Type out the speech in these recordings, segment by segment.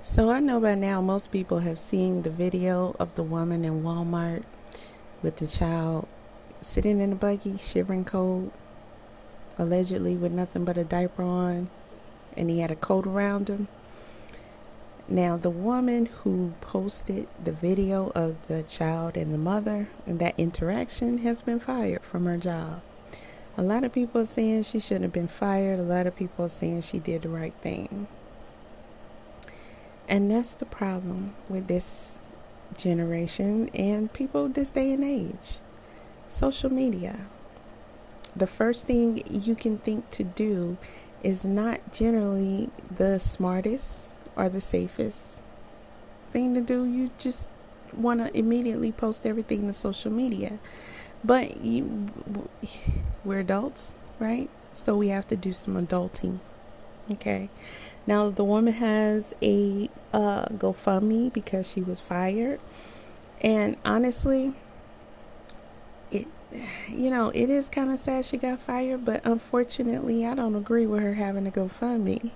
So I know by now most people have seen the video of the woman in Walmart with the child sitting in the buggy, shivering cold, allegedly with nothing but a diaper on, and he had a coat around him. Now, the woman who posted the video of the child and the mother and that interaction has been fired from her job. A lot of people are saying she shouldn't have been fired. A lot of people are saying she did the right thing. And that's the problem with this generation and people this day and age. Social media. The first thing you can think to do is not generally the smartest or the safest thing to do. You just want to immediately post everything to social media. But we're adults, right? So we have to do some adulting. Okay. Now, the woman has a GoFundMe because she was fired. And honestly, it is kind of sad she got fired. But unfortunately, I don't agree with her having a GoFundMe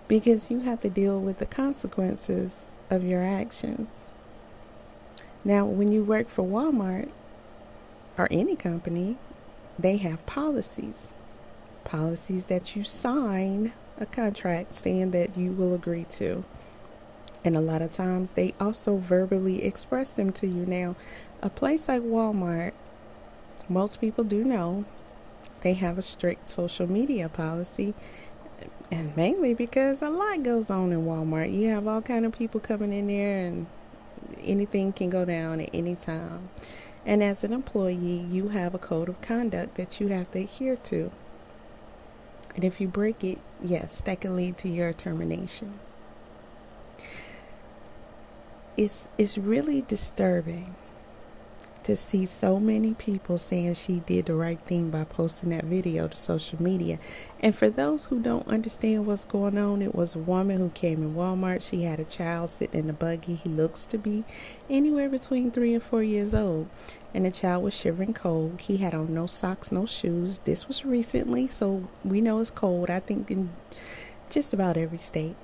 because you have to deal with the consequences of your actions. Now, when you work for Walmart or any company, they have policies that you sign a contract saying that you will agree to. And a lot of times they also verbally express them to you. Now, a place like Walmart, most people do know they have a strict social media policy, and mainly because a lot goes on in Walmart. You have all kind of people coming in there and anything can go down at any time. And as an employee, you have a code of conduct that you have to adhere to. And if you break it, yes, that can lead to your termination. It's really disturbing to see so many people saying she did the right thing by posting that video to social media. And for those who don't understand what's going on, it was a woman who came in Walmart. She had a child sitting in the buggy. He looks to be anywhere between 3 and 4 years old. And the child was shivering cold. He had on no socks, no shoes. This was recently, so we know it's cold. I think in just about every state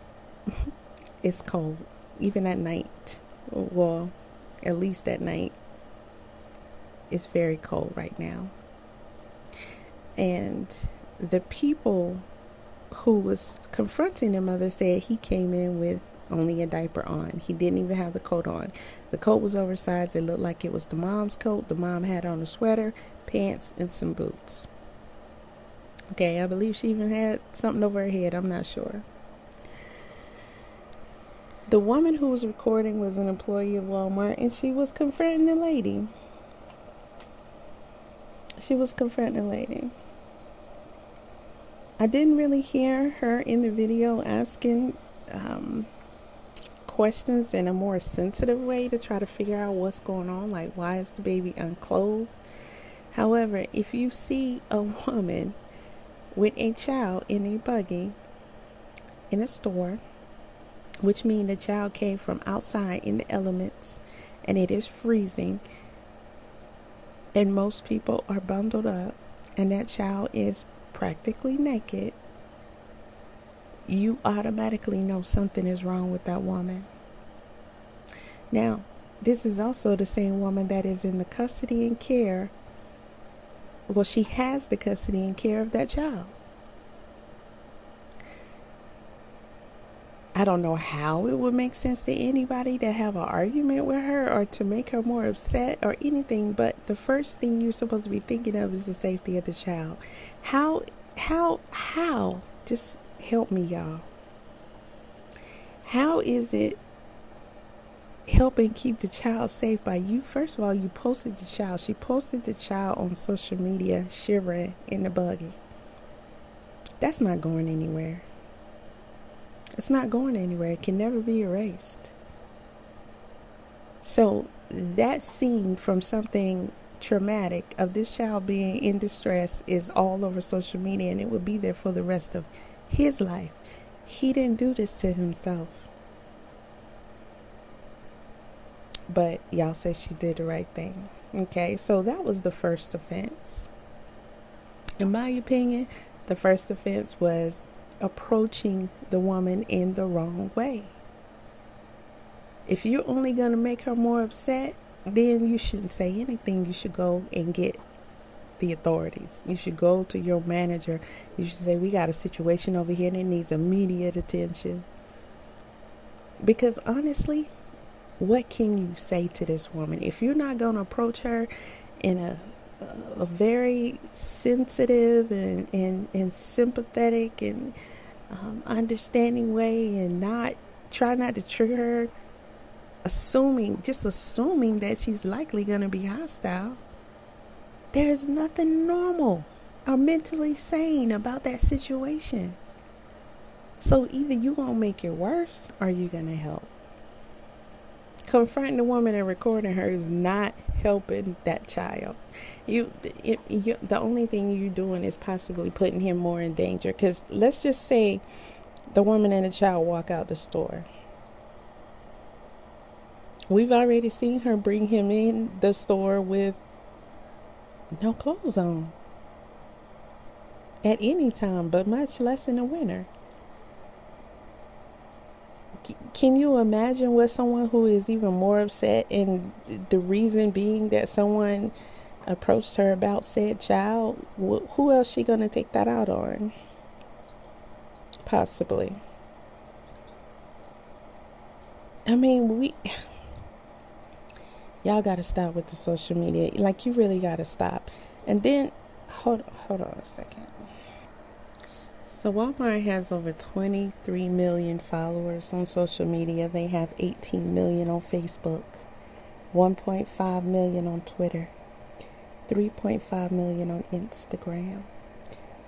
it's cold, even at night. Well, at least at night. It's very cold right now. And the people who was confronting the mother said he came in with only a diaper on. He didn't even have the coat on. The coat was oversized. It looked like it was the mom's coat. The mom had on a sweater, pants, and some boots. Okay, I believe she even had something over her head. I'm not sure. The woman who was recording was an employee of Walmart, and she was confronting the lady. I didn't really hear her in the video asking questions in a more sensitive way to try to figure out what's going on, like why is the baby unclothed. However, if you see a woman with a child in a buggy in a store, which means the child came from outside in the elements and it is freezing, and most people are bundled up, and that child is practically naked, you automatically know something is wrong with that woman. Now, this is also the same woman that is in the custody and care. Well, she has the custody and care of that child. I don't know how it would make sense to anybody to have an argument with her or to make her more upset or anything, but the first thing you're supposed to be thinking of is the safety of the child. How? Just help me, y'all. How is it helping keep the child safe by you? First of all, you posted the child. She posted the child on social media shivering in the buggy. That's not going anywhere. It's not going anywhere. It can never be erased. So that scene from something traumatic of this child being in distress is all over social media, and it will be there for the rest of his life. He didn't do this to himself. But y'all say she did the right thing. Okay, so that was the first offense. In my opinion, the first offense was approaching the woman in the wrong way. If you're only going to make her more upset, then you shouldn't say anything. You should go and get the authorities. You should go to your manager. You should say, we got a situation over here and it needs immediate attention. Because honestly, what can you say to this woman? If you're not going to approach her in a very sensitive and sympathetic and understanding way, and try not to trigger her, assuming that she's likely going to be hostile, there's nothing normal or mentally sane about that situation. So either you're going to make it worse or you're going to help. Confronting the woman and recording her is not helping that child. The only thing you're doing is possibly putting him more in danger. Because let's just say the woman and the child walk out the store. We've already seen her bring him in the store with no clothes on at any time, but much less in the winter. Can you imagine what someone who is even more upset, and the reason being that someone approached her about said child, who else she gonna take that out on? Possibly. I mean, y'all gotta stop with the social media. Like, you really gotta stop. And then hold on a second. So Walmart has over 23 million followers on social media. They have 18 million on Facebook, 1.5 million on Twitter, 3.5 million on Instagram,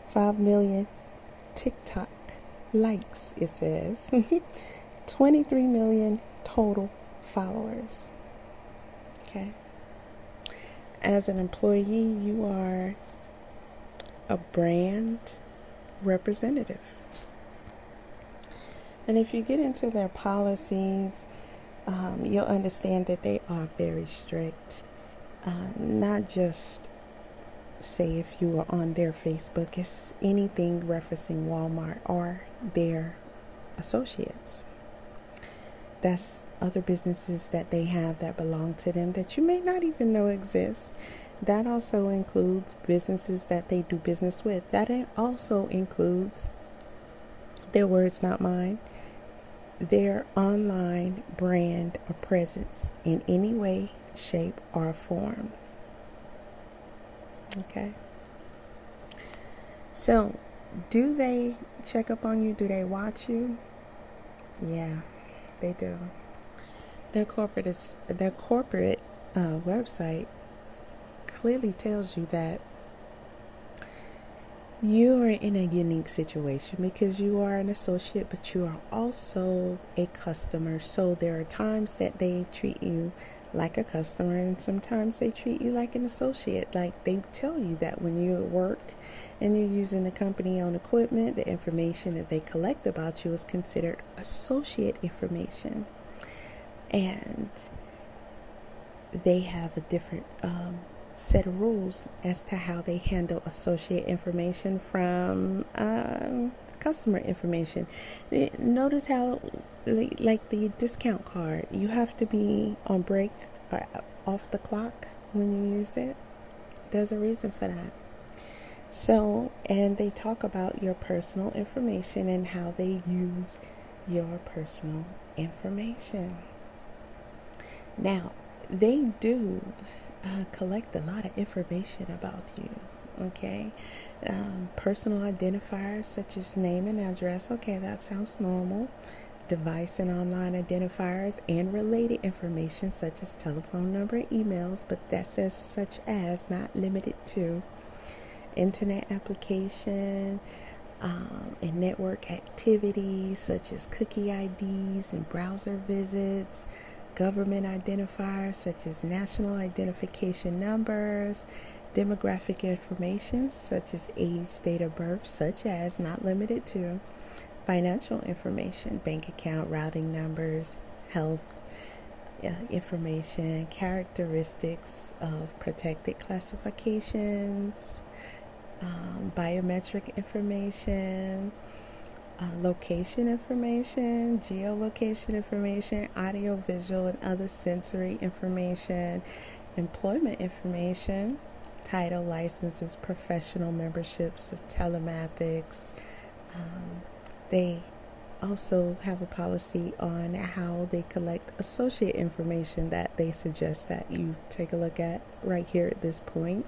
5 million TikTok likes, it says. 23 million total followers. Okay. As an employee, you are a brand representative. And if you get into their policies, you'll understand that they are very strict. Not just say if you are on their Facebook, it's anything referencing Walmart or their associates. That's other businesses that they have that belong to them that you may not even know exist. That also includes businesses that they do business with. That also includes, their words, not mine, their online brand or presence in any way, shape, or form. Okay? So, do they check up on you? Do they watch you? Yeah, they do. Their corporate website clearly tells you that you are in a unique situation because you are an associate, but you are also a customer. So there are times that they treat you like a customer, and sometimes they treat you like an associate. Like, they tell you that when you're at work and you're using the company-owned equipment, the information that they collect about you is considered associate information. And they have a different set of rules as to how they handle associate information from customer information. Notice how, like the discount card, you have to be on break or off the clock when you use it. There's a reason for that. So, and they talk about your personal information and how they use your personal information. Now, they do collect a lot of information about you. Okay, personal identifiers such as name and address. Okay, that sounds normal. Device and online identifiers and related information such as telephone number and emails, but that says such as, not limited to. Internet application and network activities such as cookie IDs and browser visits. Government identifiers such as national identification numbers, demographic information such as age, date of birth, such as, not limited to, financial information, bank account, routing numbers, health information, characteristics of protected classifications, biometric information, location information, geolocation information, audio, visual, and other sensory information, employment information, title, licenses, professional memberships of telematics. They also have a policy on how they collect associate information that they suggest that you take a look at right here at this point.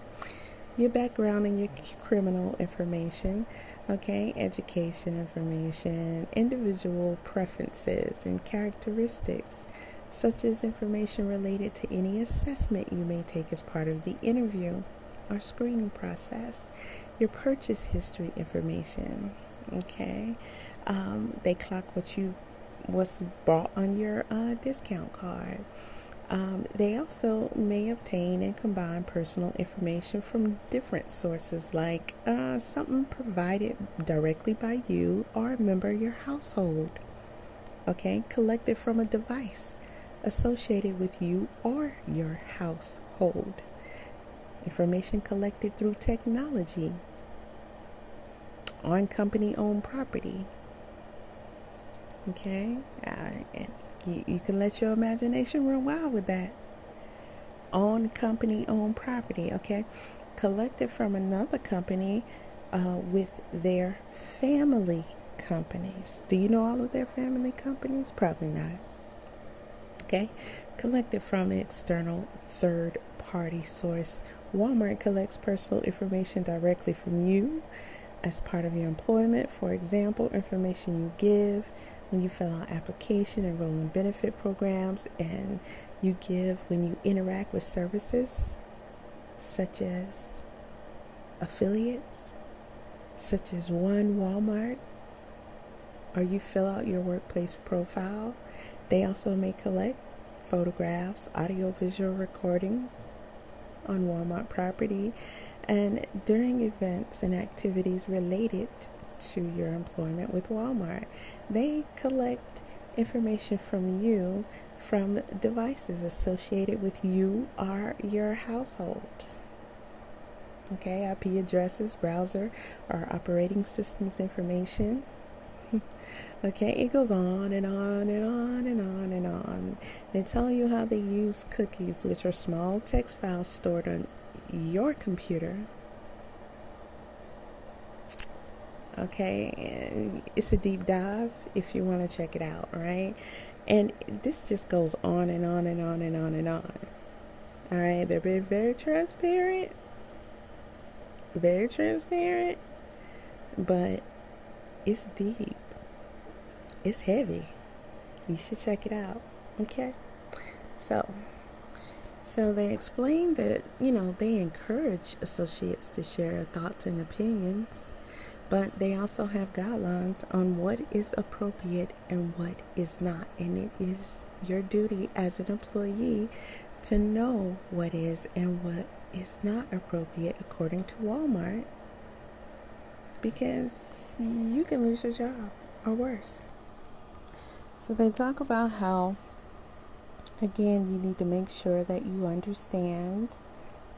Your background and your criminal information, okay, education information, individual preferences and characteristics, such as information related to any assessment you may take as part of the interview or screening process, your purchase history information, okay. They clock what's bought on your discount card. They also may obtain and combine personal information from different sources, like something provided directly by you or a member of your household, okay, collected from a device associated with you or your household. Information collected through technology on company-owned property. Okay, you can let your imagination run wild with that. On company-owned property, okay, collected from another company with their family companies. Do you know all of their family companies? Probably not. Okay, collected from an external third-party source. Walmart collects personal information directly from you as part of your employment. For example, information you give when you fill out application, enrollment benefit programs, and you give when you interact with services such as affiliates, such as One Walmart, or you fill out your workplace profile. They also may collect photographs, audio-visual recordings on Walmart property, and during events and activities related to your employment with Walmart. They collect information from you from devices associated with you or your household. Okay, IP addresses, browser, or operating systems information. Okay, it goes on and on and on and on and on. They tell you how they use cookies, which are small text files stored on your computer. Okay, it's a deep dive if you want to check it out, right? And this just goes on and on and on and on and on. All right, they're being very transparent, but it's deep, it's heavy. You should check it out. Okay, so they explain that, they encourage associates to share their thoughts and opinions, but they also have guidelines on what is appropriate and what is not. And it is your duty as an employee to know what is and what is not appropriate according to Walmart, because you can lose your job or worse. So they talk about how, again, you need to make sure that you understand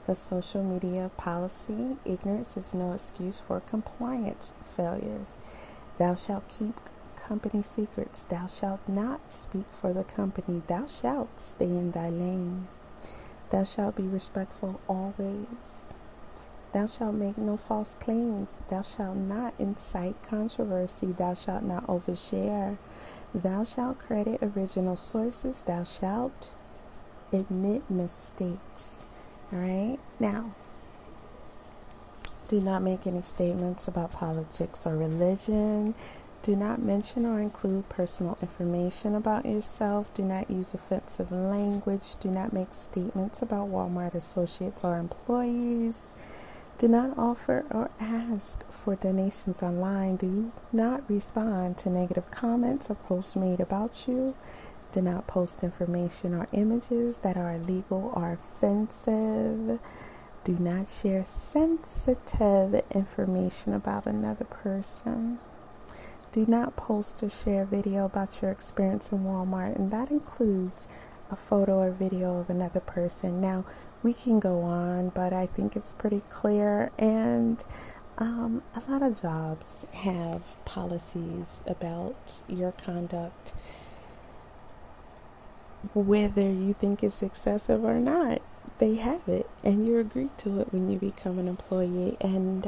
the social media policy. Ignorance is no excuse for compliance failures. Thou shalt keep company secrets. Thou shalt not speak for the company. Thou shalt stay in thy lane. Thou shalt be respectful always. Thou shalt make no false claims. Thou shalt not incite controversy. Thou shalt not overshare. Thou shalt credit original sources. Thou shalt admit mistakes. All right? Now, do not make any statements about politics or religion. Do not mention or include personal information about yourself. Do not use offensive language. Do not make statements about Walmart associates or employees. Do not offer or ask for donations online. Do not respond to negative comments or posts made about you. Do not post information or images that are illegal or offensive. Do not share sensitive information about another person. Do not post or share video about your experience in Walmart, and that includes a photo or video of another person. Now, we can go on, but I think it's pretty clear, and A lot of jobs have policies about your conduct, whether you think it's excessive or not. They have it, and you agree to it when you become an employee. And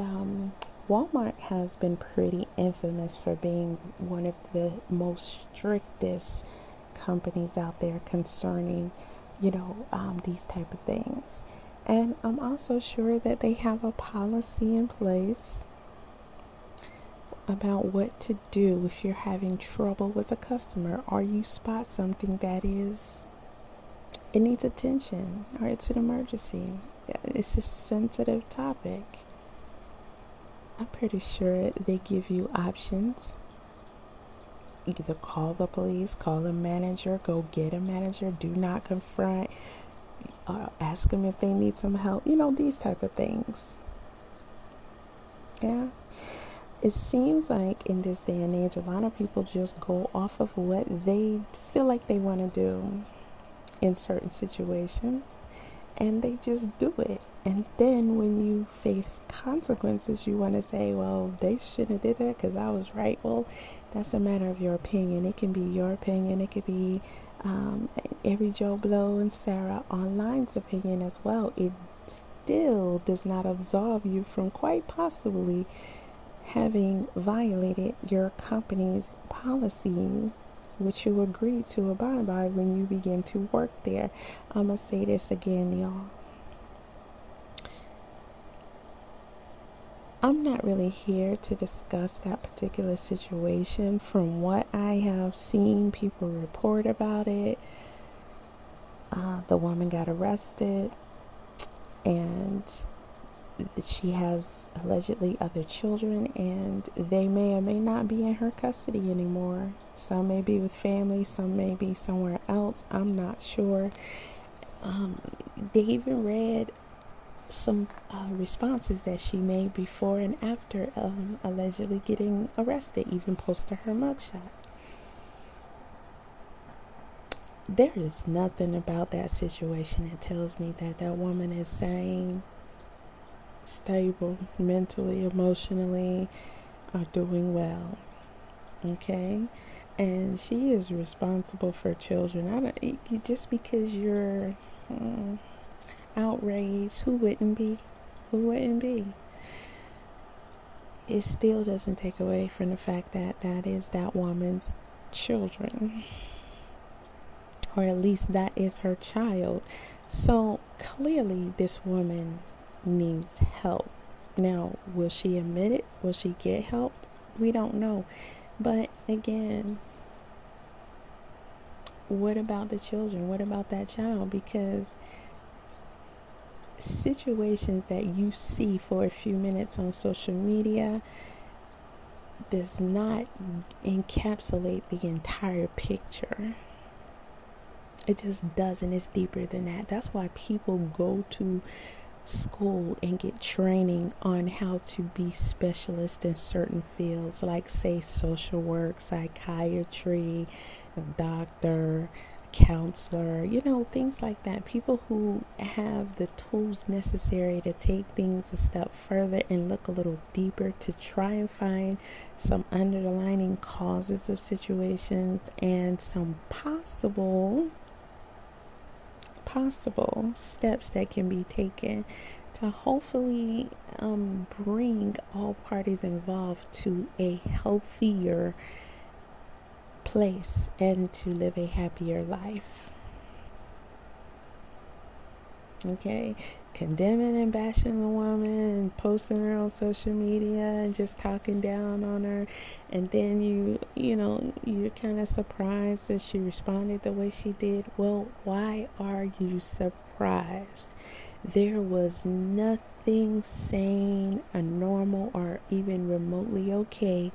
Walmart has been pretty infamous for being one of the most strictest companies out there concerning, these type of things. And I'm also sure that they have a policy in place about what to do if you're having trouble with a customer, or you spot something that it needs attention, or it's an emergency. It's a sensitive topic. I'm pretty sure they give you options. Either call the police, call a manager, go get a manager, do not confront, ask them if they need some help, these type of things. Yeah. It seems like in this day and age, a lot of people just go off of what they feel like they want to do in certain situations, and they just do it. And then when you face consequences, you want to say, well, they shouldn't have did that because I was right. Well, that's a matter of your opinion. It can be your opinion. It could be every Joe Blow and Sarah online's opinion as well. It still does not absolve you from quite possibly having violated your company's policy, which you agreed to abide by when you begin to work there. I'm going to say this again, y'all. I'm not really here to discuss that particular situation. From what I have seen, people report about it. The woman got arrested, and she has allegedly other children, and they may or may not be in her custody anymore. Some may be with family, some may be somewhere else. I'm not sure. They even read some responses that she made before and after allegedly getting arrested, even posted her mugshot. There is nothing about that situation that tells me that that woman is sane, stable, mentally, emotionally, are doing well. Okay? And she is responsible for children. Just because you're outraged, who wouldn't be? Who wouldn't be? It still doesn't take away from the fact that that is that woman's children, or at least that is her child. So clearly this woman needs help. Now, will she admit it? Will she get help? We don't know. But again, what about the children? What about that child? Because situations that you see for a few minutes on social media does not encapsulate the entire picture. It just doesn't. It's deeper than that. That's why people go to school and get training on how to be specialists in certain fields, like say social work, psychiatry, a doctor, counselor, things like that. People who have the tools necessary to take things a step further and look a little deeper to try and find some underlying causes of situations and some possible steps that can be taken to hopefully bring all parties involved to a healthier place and to live a happier life. Okay, condemning and bashing a woman and posting her on social media and just talking down on her, and then you're kind of surprised that she responded the way she did. Well, why are you surprised? There was nothing sane or normal or even remotely okay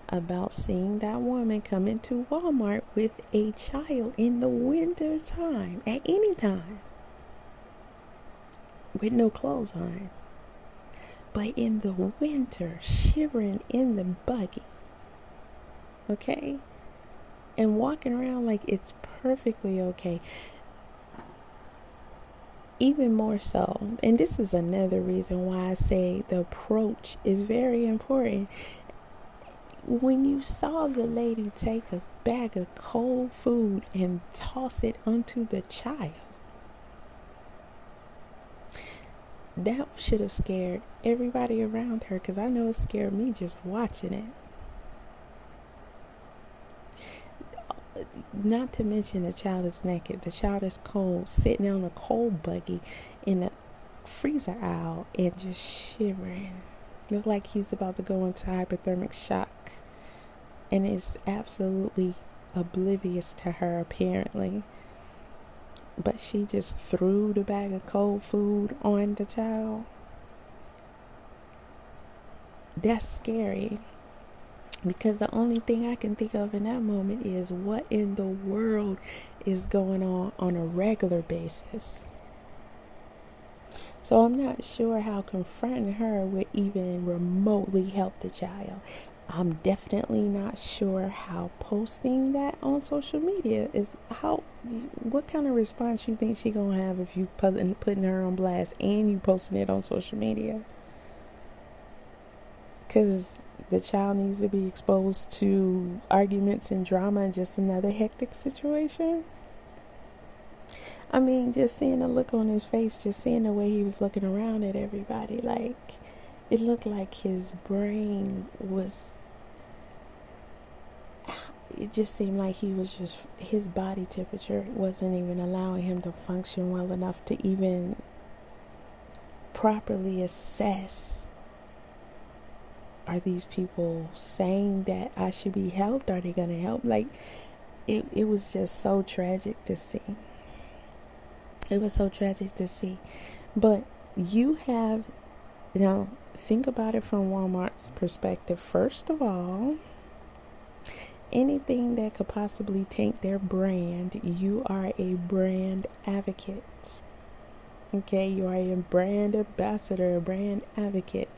about seeing that woman come into Walmart with a child in the winter time at any time with no clothes on, but in the winter, shivering in the buggy, okay, and walking around like it's perfectly okay. even more so, and this is another reason why I say the approach is very important. When you saw the lady take a bag of cold food and toss it onto the child, that should have scared everybody around her, because I know it scared me just watching it. Not to mention the child is naked, the child is cold, sitting on a cold buggy in a freezer aisle and just shivering. Look like he's about to go into hypothermic shock, and is absolutely oblivious to her apparently. But she just threw the bag of cold food on the child. That's scary. Because the only thing I can think of in that moment is, what in the world is going on a regular basis? So I'm not sure how confronting her would even remotely help the child. I'm definitely not sure how posting that on social media is, what kind of response you think she gonna have if you putting her on blast and you posting it on social media? Because the child needs to be exposed to arguments and drama and just another hectic situation. I mean, just seeing the look on his face, just seeing the way he was looking around at everybody, like, it looked like his brain was, it just seemed like his body temperature wasn't even allowing him to function well enough to even properly assess, are these people saying that I should be helped? Are they going to help? Like, it was just so tragic to see. It was so tragic to see. But you have, think about it from Walmart's perspective. First of all, anything that could possibly taint their brand, you are a brand advocate. Okay, you are a brand ambassador, a brand advocate.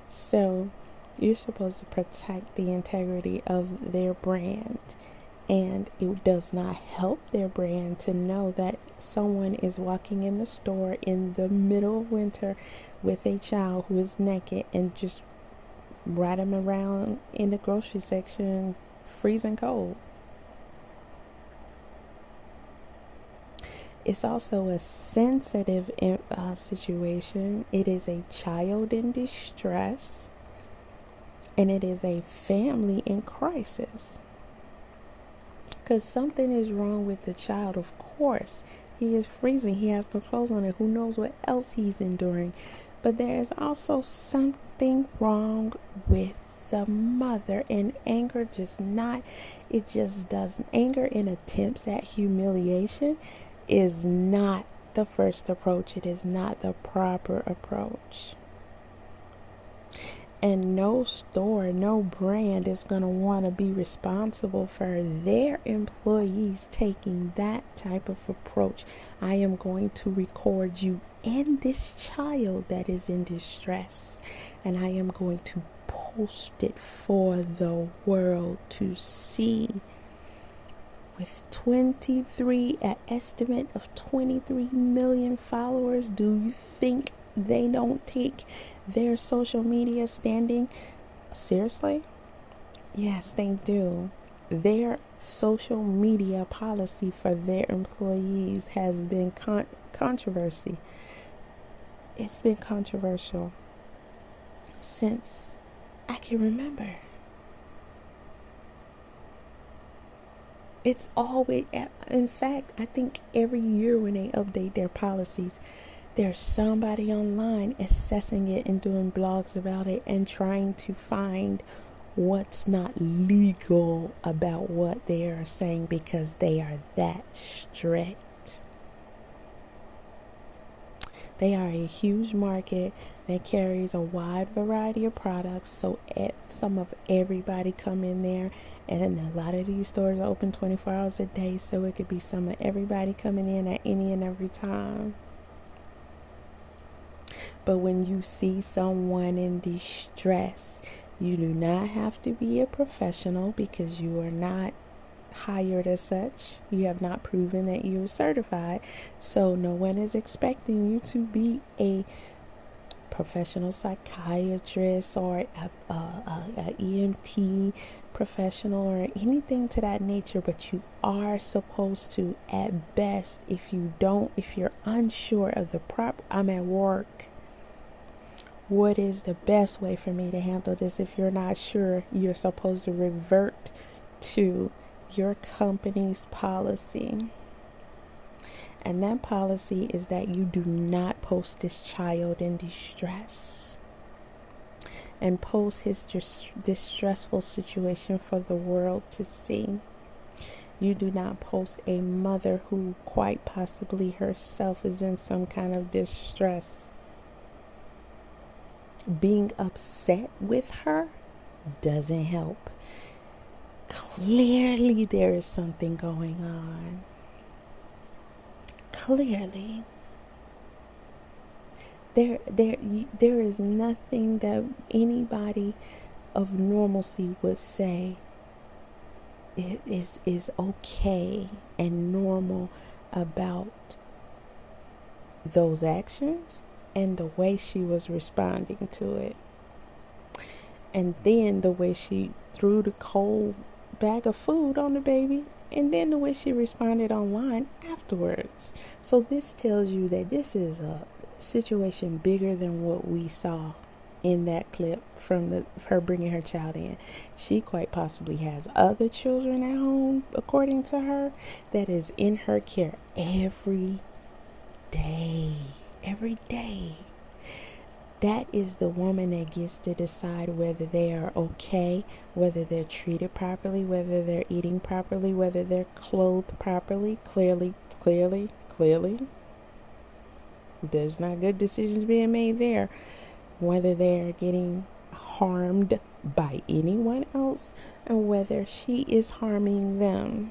So you're supposed to protect the integrity of their brand. And it does not help their brand to know that someone is walking in the store in the middle of winter with a child who is naked and just ride him around in the grocery section freezing cold. It's also a sensitive situation. It is a child in distress, and it is a family in crisis. Because something is wrong with the child, of course. He is freezing. He has no clothes on, and who knows what else he's enduring. But there is also something wrong with the mother, and anger anger and attempts at humiliation is not the first approach. It is not the proper approach. And no store, no brand is going to want to be responsible for their employees taking that type of approach. I am going to record you and this child that is in distress, and I am going to post it for the world to see. With an estimate of 23 million followers, do you think they don't take their social media standing seriously? Yes, they do. Their social media policy for their employees has been controversy. It's been controversial since I can remember. It's always, in fact, I think every year when they update their policies, there's somebody online assessing it and doing blogs about it and trying to find what's not legal about what they are saying, because they are that strict. They are a huge market that carries a wide variety of products, so some of everybody come in there, and a lot of these stores are open 24 hours a day, so it could be some of everybody coming in at any and every time. But when you see someone in distress, you do not have to be a professional, because you are not hired as such. You have not proven that you're certified. So no one is expecting you to be a professional psychiatrist or a EMT professional or anything to that nature, but you are supposed to, at best, if you're unsure of I'm at work, what is the best way for me to handle this? If you're not sure, you're supposed to revert to your company's policy. And that policy is that you do not post this child in distress and post his distressful situation for the world to see. You do not post a mother who quite possibly herself is in some kind of distress. Being upset with her doesn't help. Clearly there is something going on. Clearly. There is nothing that anybody of normalcy would say is okay and normal about those actions and the way she was responding to it. And then the way she threw the cold bag of food on the baby, and then the way she responded online afterwards. So this tells you that this is a situation bigger than what we saw in that clip from her bringing her child in. She quite possibly has other children at home, according to her, that is in her care every day. Every day. That is the woman that gets to decide whether they are okay, whether they're treated properly, whether they're eating properly, whether they're clothed properly. Clearly, there's not good decisions being made there. Whether they're getting harmed by anyone else and whether she is harming them.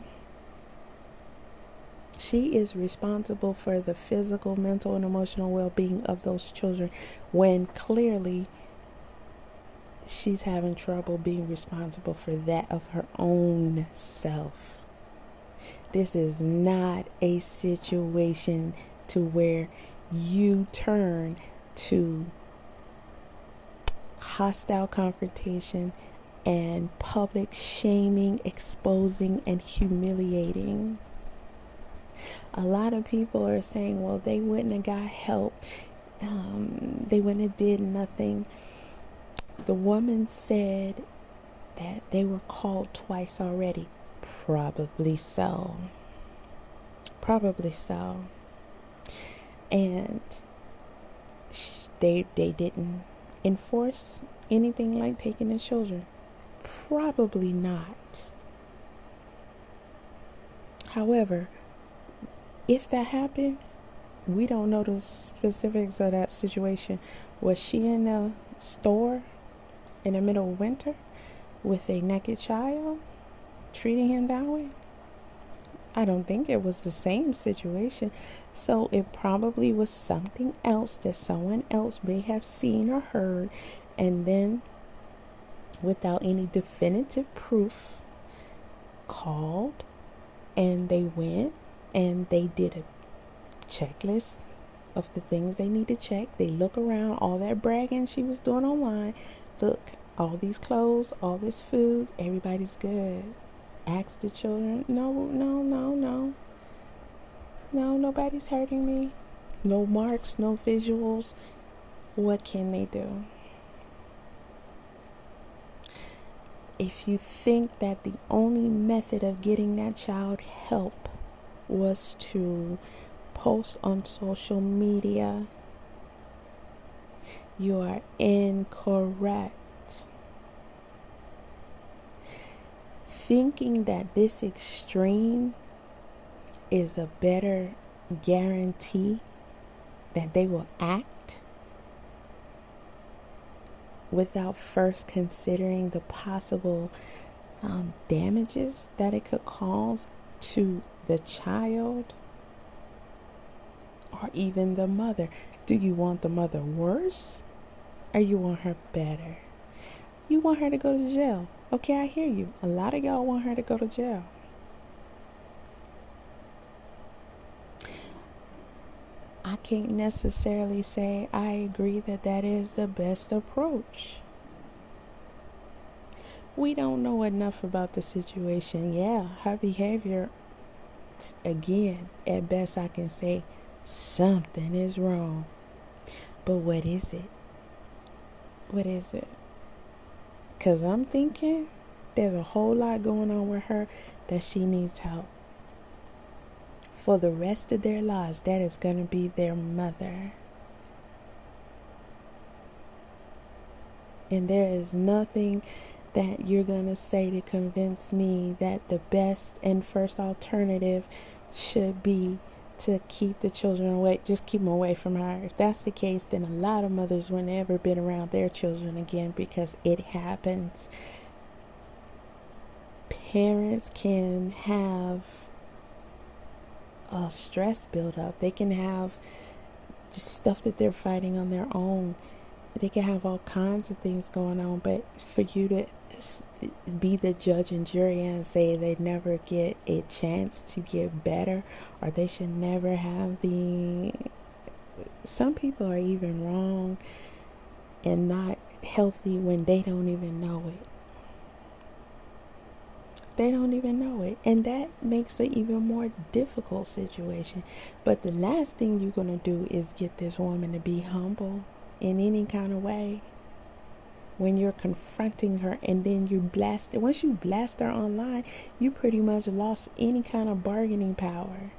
She is responsible for the physical, mental, and emotional well-being of those children when clearly she's having trouble being responsible for that of her own self. This is not a situation to where you turn to hostile confrontation and public shaming, exposing, and humiliating. A lot of people are saying, well, they wouldn't have got help. They wouldn't have did nothing. The woman said that they were called twice already. Probably so. And they didn't enforce anything like taking the children. Probably not. However, if that happened, we don't know the specifics of that situation. Was she in a store in the middle of winter with a naked child treating him that way? I don't think it was the same situation. So it probably was something else that someone else may have seen or heard, and then without any definitive proof called, and they went and they did a checklist of the things they need to check. They look around, all that bragging she was doing online. Look, all these clothes, all this food, everybody's good. Ask the children, no, nobody's hurting me. No marks, no visuals. What can they do? If you think that the only method of getting that child help was to post on social media, you are incorrect. Thinking that this extreme is a better guarantee that they will act without first considering the possible damages that it could cause to the child or even the mother. Do you want the mother worse or you want her better? You want her to go to jail. Okay, I hear you. A lot of y'all want her to go to jail. I can't necessarily say I agree that that is the best approach. We don't know enough about the situation. Yeah, her behavior, again, at best I can say something is wrong. But what is it? What is it? Because I'm thinking there's a whole lot going on with her that she needs help. For the rest of their lives, that is going to be their mother. And there is nothing that you're going to say to convince me that the best and first alternative should be to keep the children away. Just keep them away from her. If that's the case, then a lot of mothers wouldn't ever been around their children again, because it happens. Parents can have a stress buildup. They can have just stuff that they're fighting on their own. They can have all kinds of things going on, but for you to be the judge and jury and say they never get a chance to get better, or they should never have some people are even wrong and not healthy when they don't even know it. They don't even know it. And that makes it even more difficult situation. But the last thing you're going to do is get this woman to be humble in any kind of way. When you're confronting her and then you blast her. Once you blast her online, you pretty much lost any kind of bargaining power.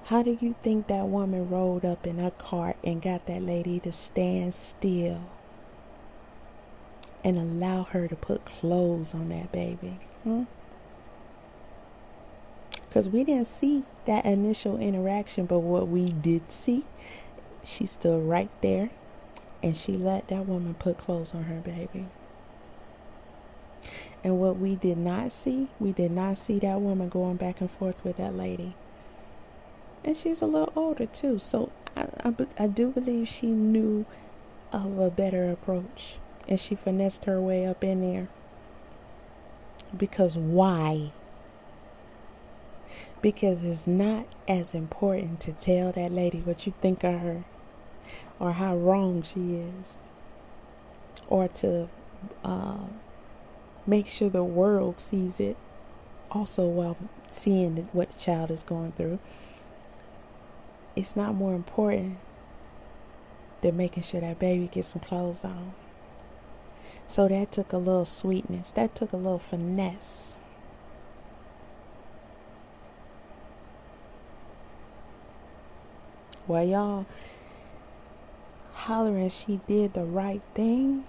How do you think that woman rolled up in her cart and got that lady to stand still and allow her to put clothes on that baby? Because we didn't see that initial interaction, but what we did see, she stood right there and she let that woman put clothes on her baby. And what we did not see that woman going back and forth with that lady. And she's a little older too, so I do believe she knew of a better approach, and she finessed her way up in there. Because why? Because it's not as important to tell that lady what you think of her, or how wrong she is, or to make sure the world sees it also while seeing what the child is going through. It's not more important than making sure that baby gets some clothes on. So that took a little sweetness. That took a little finesse. While y'all hollering she did the right thing,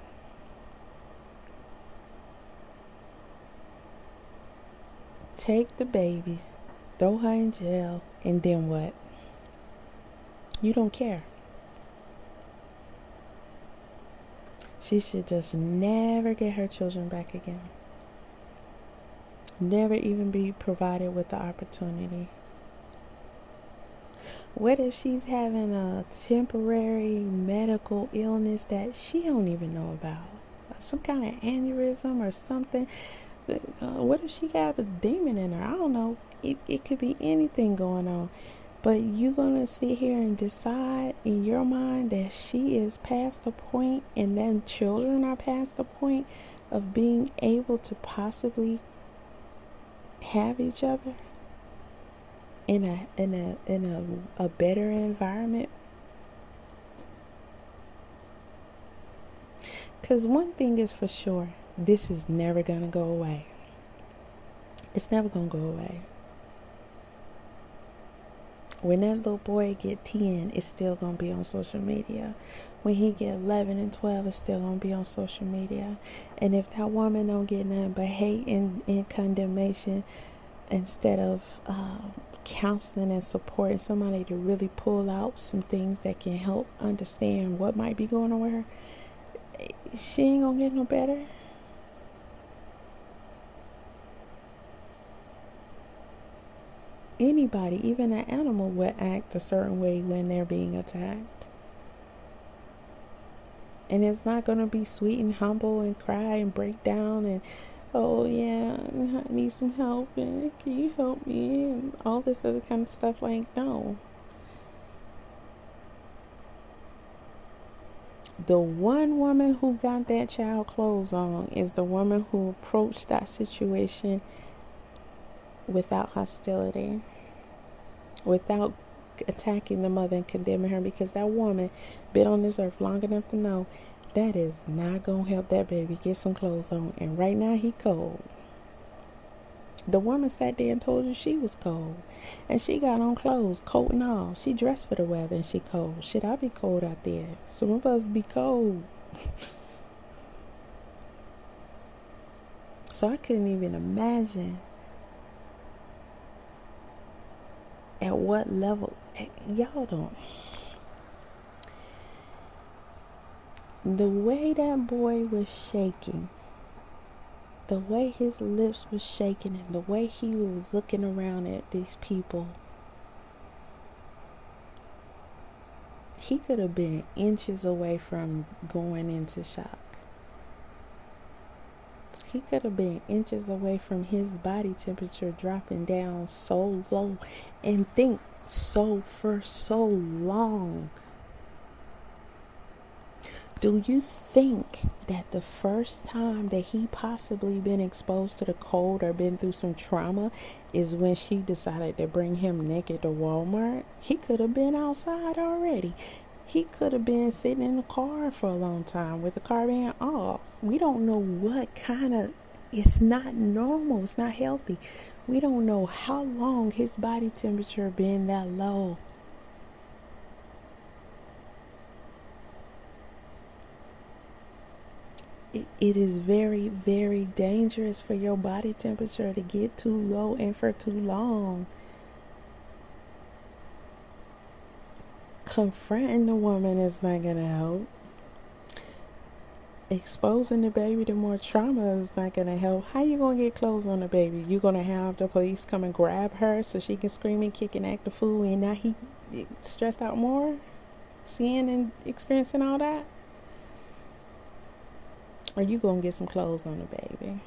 take the babies, throw her in jail, and then what? You don't care. She should just never get her children back again. Never even be provided with the opportunity. What if she's having a temporary medical illness that she don't even know about? Some kind of aneurysm or something. What if she got a demon in her? I don't know. It could be anything going on. But you're going to sit here and decide in your mind that she is past the point, and then children are past the point of being able to possibly have each other in a better environment. Because one thing is for sure, this is never going to go away. It's never going to go away. When that little boy get 10, it's still going to be on social media. When he get 11 and 12, it's still going to be on social media. And if that woman don't get nothing but hate and condemnation, instead of counseling and supporting somebody to really pull out some things that can help understand what might be going on with her, she ain't going to get no better. Anybody, even an animal, would act a certain way when they're being attacked. And it's not going to be sweet and humble and cry and break down and, oh yeah, I need some help and can you help me and all this other kind of stuff. Like, no. The one woman who got that child clothes on is the woman who approached that situation without hostility, without attacking the mother and condemning her, because that woman been on this earth long enough to know that is not gonna help that baby get some clothes on. And right now he cold. The woman sat there and told you she was cold, and she got on clothes, coat and all. She dressed for the weather and she cold. Shit, I be cold out there. Some of us be cold. So I couldn't even imagine at what level. Y'all don't. The way that boy was shaking, the way his lips was shaking, and the way he was looking around at these people, he could have been inches away from going into shock. He could have been inches away from his body temperature dropping down so low, and think so for so long. Do you think that the first time that he possibly been exposed to the cold or been through some trauma is when she decided to bring him naked to Walmart? He could have been outside already. He could have been sitting in the car for a long time with the car being off. We don't know what kind of... It's not normal. It's not healthy. We don't know how long his body temperature been that low. It is very, very dangerous for your body temperature to get too low and for too long. Confronting the woman is not going to help. Exposing the baby to more trauma is not going to help. How you going to get clothes on the baby? You going to have the police come and grab her so she can scream and kick and act a fool, and now he stressed out more? Seeing and experiencing all that? Or you going to get some clothes on the baby?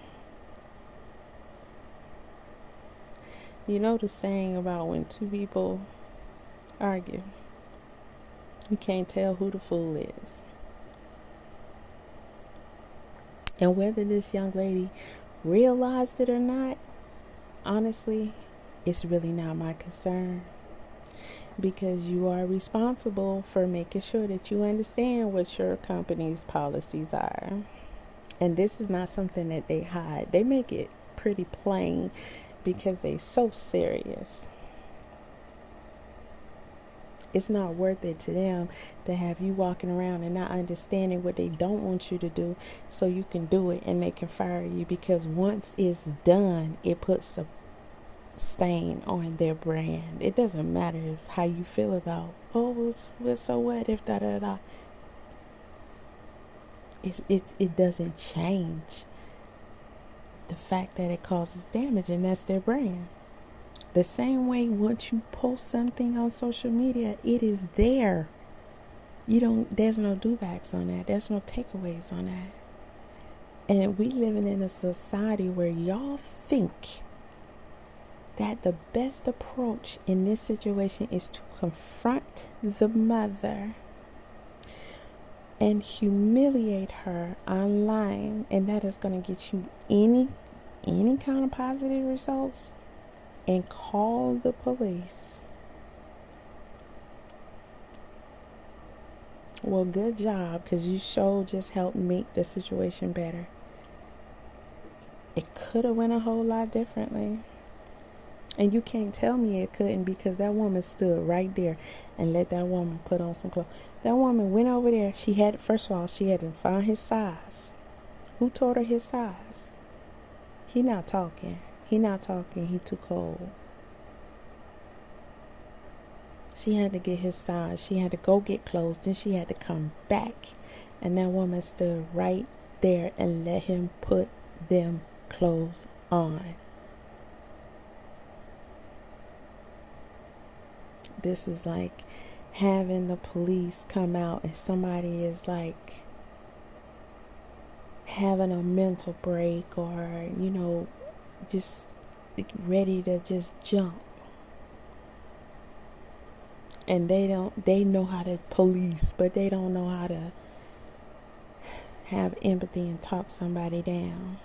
You know the saying about when two people argue, you can't tell who the fool is. And whether this young lady realized it or not, honestly, it's really not my concern. Because you are responsible for making sure that you understand what your company's policies are. And this is not something that they hide. They make it pretty plain because they're so serious. It's not worth it to them to have you walking around and not understanding what they don't want you to do, so you can do it and they can fire you, because once it's done, it puts a stain on their brand. It doesn't matter how you feel about, so what if da-da-da. It doesn't change the fact that it causes damage, and that's their brand. The same way, once you post something on social media, it is there. There's no do-backs on that. There's no takeaways on that. And we living in a society where y'all think that the best approach in this situation is to confront the mother and humiliate her online, and that is going to get you any kind of positive results, and call the police. Well, good job, because you sure just helped make the situation better. It could have went a whole lot differently. And you can't tell me it couldn't, because that woman stood right there and let that woman put on some clothes. That woman went over there. First of all, she had to find his size. Who told her his size? He not talking. He too cold. She had to get his size. She had to go get clothes. Then she had to come back. And that woman stood right there and let him put them clothes on. This is like having the police come out and somebody is like having a mental break, or just ready to just jump, and they know how to police, but they don't know how to have empathy and talk somebody down.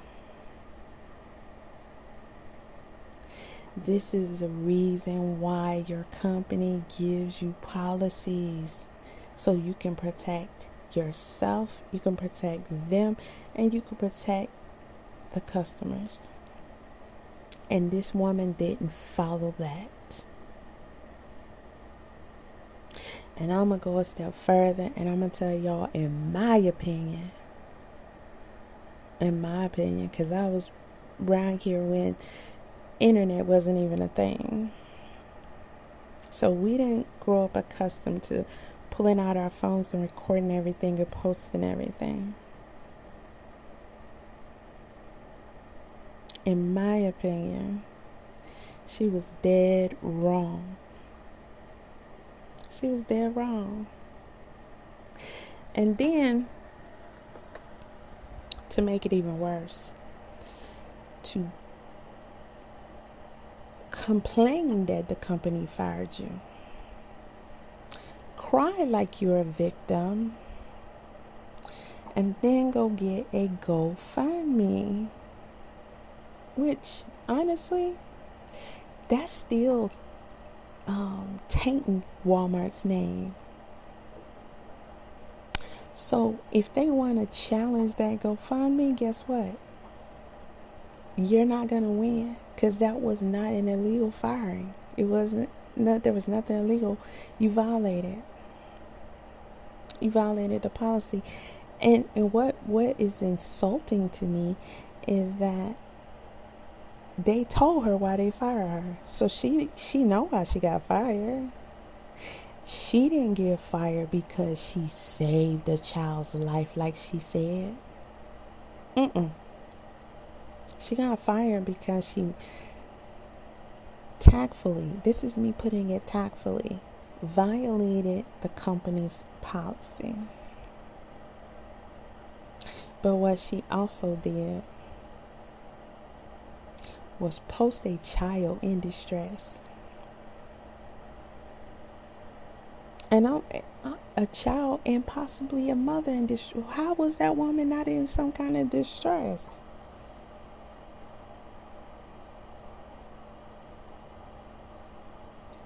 This is the reason why your company gives you policies, so you can protect yourself, you can protect them, and you can protect the customers. And this woman didn't follow that. And I'm going to go a step further, and I'm going to tell y'all, in my opinion, because I was around here when internet wasn't even a thing. So we didn't grow up accustomed to pulling out our phones and recording everything and posting everything. In my opinion, she was dead wrong. She was dead wrong. And then, to make it even worse, to complain that the company fired you. Cry like you're a victim. And then go get a GoFundMe. Which, honestly, that's still tainting Walmart's name. So if they want to challenge that GoFundMe, guess what? You're not going to win, because that was not an illegal firing. There was nothing illegal. You violated the policy. And what is insulting to me is that they told her why they fired her. So she know why she got fired. She didn't get fired because she saved a child's life like she said. She got fired because she tactfully, this is me putting it tactfully, violated the company's policy. But what she also did was post a child in distress. And a child and possibly a mother in distress. How was that woman not in some kind of distress?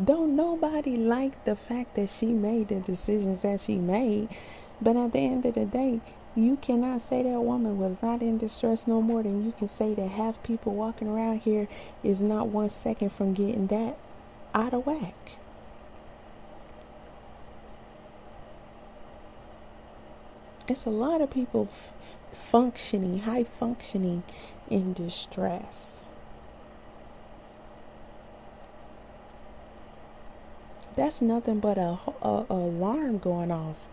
Don't nobody like the fact that she made the decisions that she made. But at the end of the day, you cannot say that woman was not in distress no more than you can say that half people walking around here is not 1 second from getting that out of whack. It's a lot of people high functioning in distress. That's nothing but a alarm going off,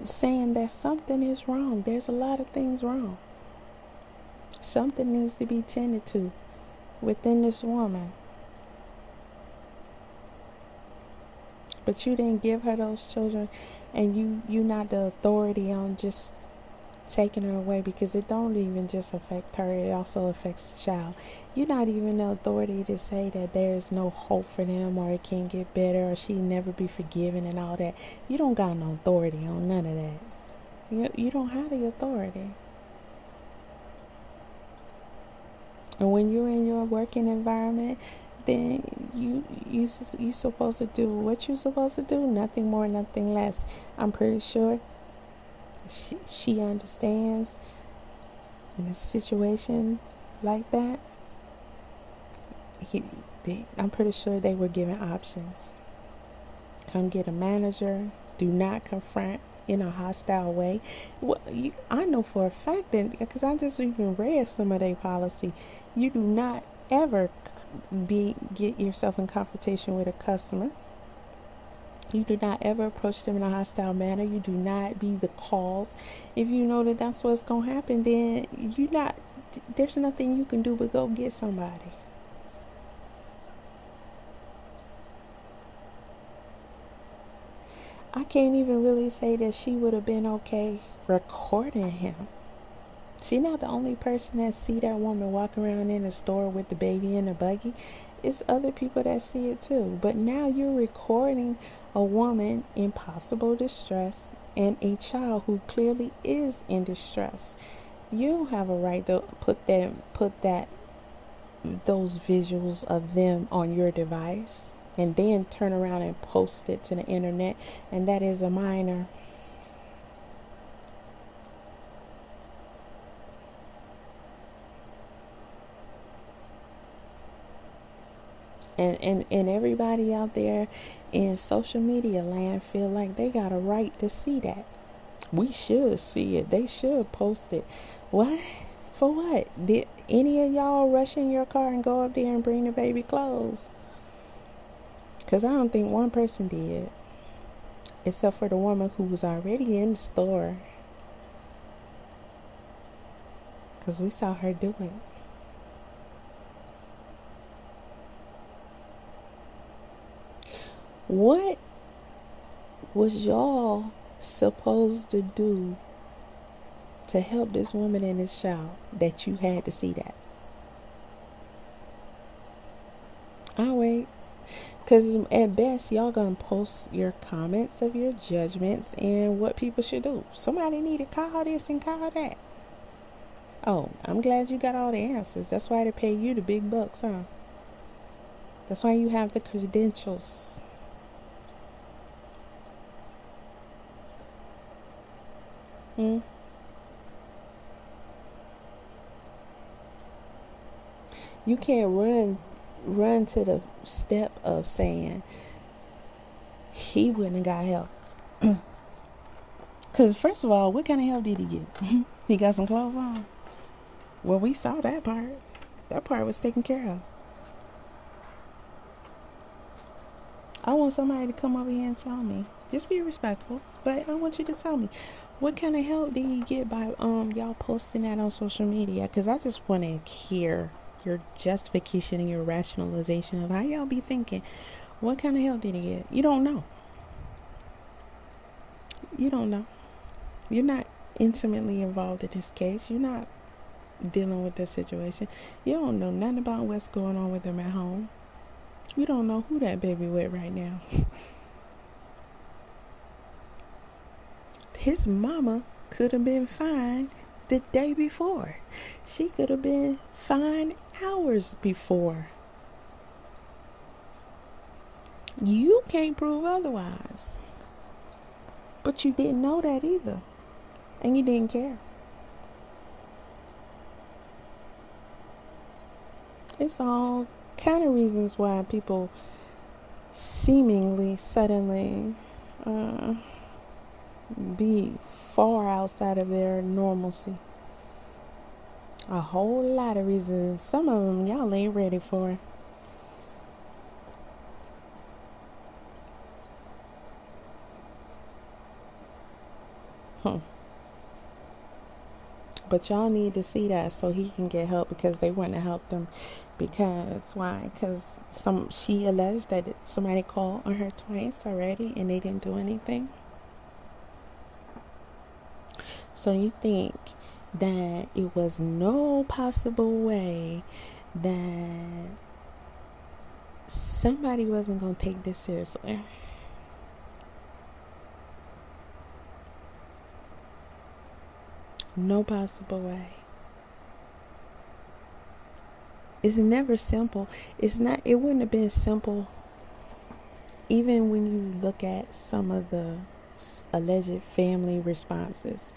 saying that something is wrong. There's a lot of things wrong. Something needs to be tended to within this woman. But you didn't give her those children, and you not the authority on just taking her away, because it don't even just affect her, it also affects the child. You're not even the authority to say that there's no hope for them, or it can't get better, or she'll never be forgiven and all that. You don't got no authority on none of that. You don't have the authority. And when you're in your working environment, then you supposed to do what you're supposed to do, nothing more, nothing less. I'm pretty sure she understands in a situation like that. I'm pretty sure they were given options. Come get a manager. Do not confront in a hostile way. Well, I know for a fact that, because I just even read some of their policy, you do not ever get yourself in confrontation with a customer. You do not ever approach them in a hostile manner. You do not be the cause. If you know that that's what's going to happen, then there's nothing you can do but go get somebody. I can't even really say that she would have been okay recording him. She's not the only person that see that woman walk around in the store with the baby in the buggy. It's other people that see it too. But now you're recording a woman in possible distress and a child who clearly is in distress. You don't have a right to put those visuals of them on your device and then turn around and post it to the internet, and that is a minor. And everybody out there in social media land feel like they got a right to see that. We should see it. They should post it. What? For what? Did any of y'all rush in your car and go up there and bring the baby clothes? Because I don't think one person did. Except for the woman who was already in the store. Because we saw her do it. What was y'all supposed to do to help this woman and this child that you had to see that? I'll wait. Because at best, y'all gonna post your comments of your judgments and what people should do. Somebody need to call this and call that. Oh, I'm glad you got all the answers. That's why they pay you the big bucks, huh? That's why you have the credentials. You can't run to the step of saying he wouldn't have got help. Because first of all, what kind of help did he get? He got some clothes on. Well, we saw that part. That part was taken care of. I want somebody to come over here and tell me. Just be respectful, but I want you to tell me, what kind of help did he get by y'all posting that on social media? Because I just want to hear your justification and your rationalization of how y'all be thinking. What kind of help did he get? You don't know. You don't know. You're not intimately involved in this case. You're not dealing with this situation. You don't know nothing about what's going on with them at home. You don't know who that baby with right now. His mama could have been fine the day before. She could have been fine hours before. You can't prove otherwise. But you didn't know that either. And you didn't care. It's all kind of reasons why people seemingly suddenly be far outside of their normalcy. A whole lot of reasons. Some of them y'all ain't ready for. But y'all need to see that so he can get help, because they want to help them. Because why? Because she alleged that somebody called on her twice already and they didn't do anything. So you think that it was no possible way that somebody wasn't going to take this seriously? No possible way. It's never simple. It wouldn't have been simple even when you look at some of the alleged family responses.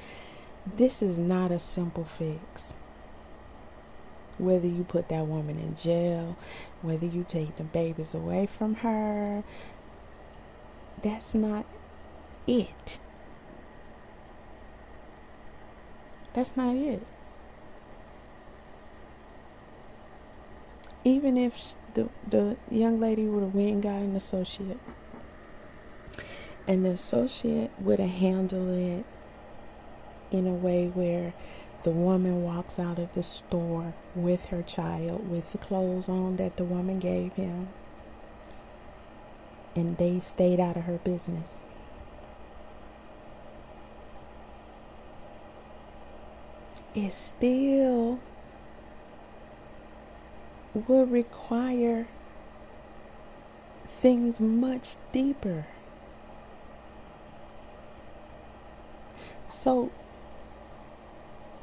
This is not a simple fix. Whether you put that woman in jail, whether you take the babies away from her, that's not it. That's not it. Even if the young lady would have went and got an associate, and the associate would have handled it in a way where the woman walks out of the store with her child, with the clothes on that the woman gave him, and they stayed out of her business. It still would require things much deeper. So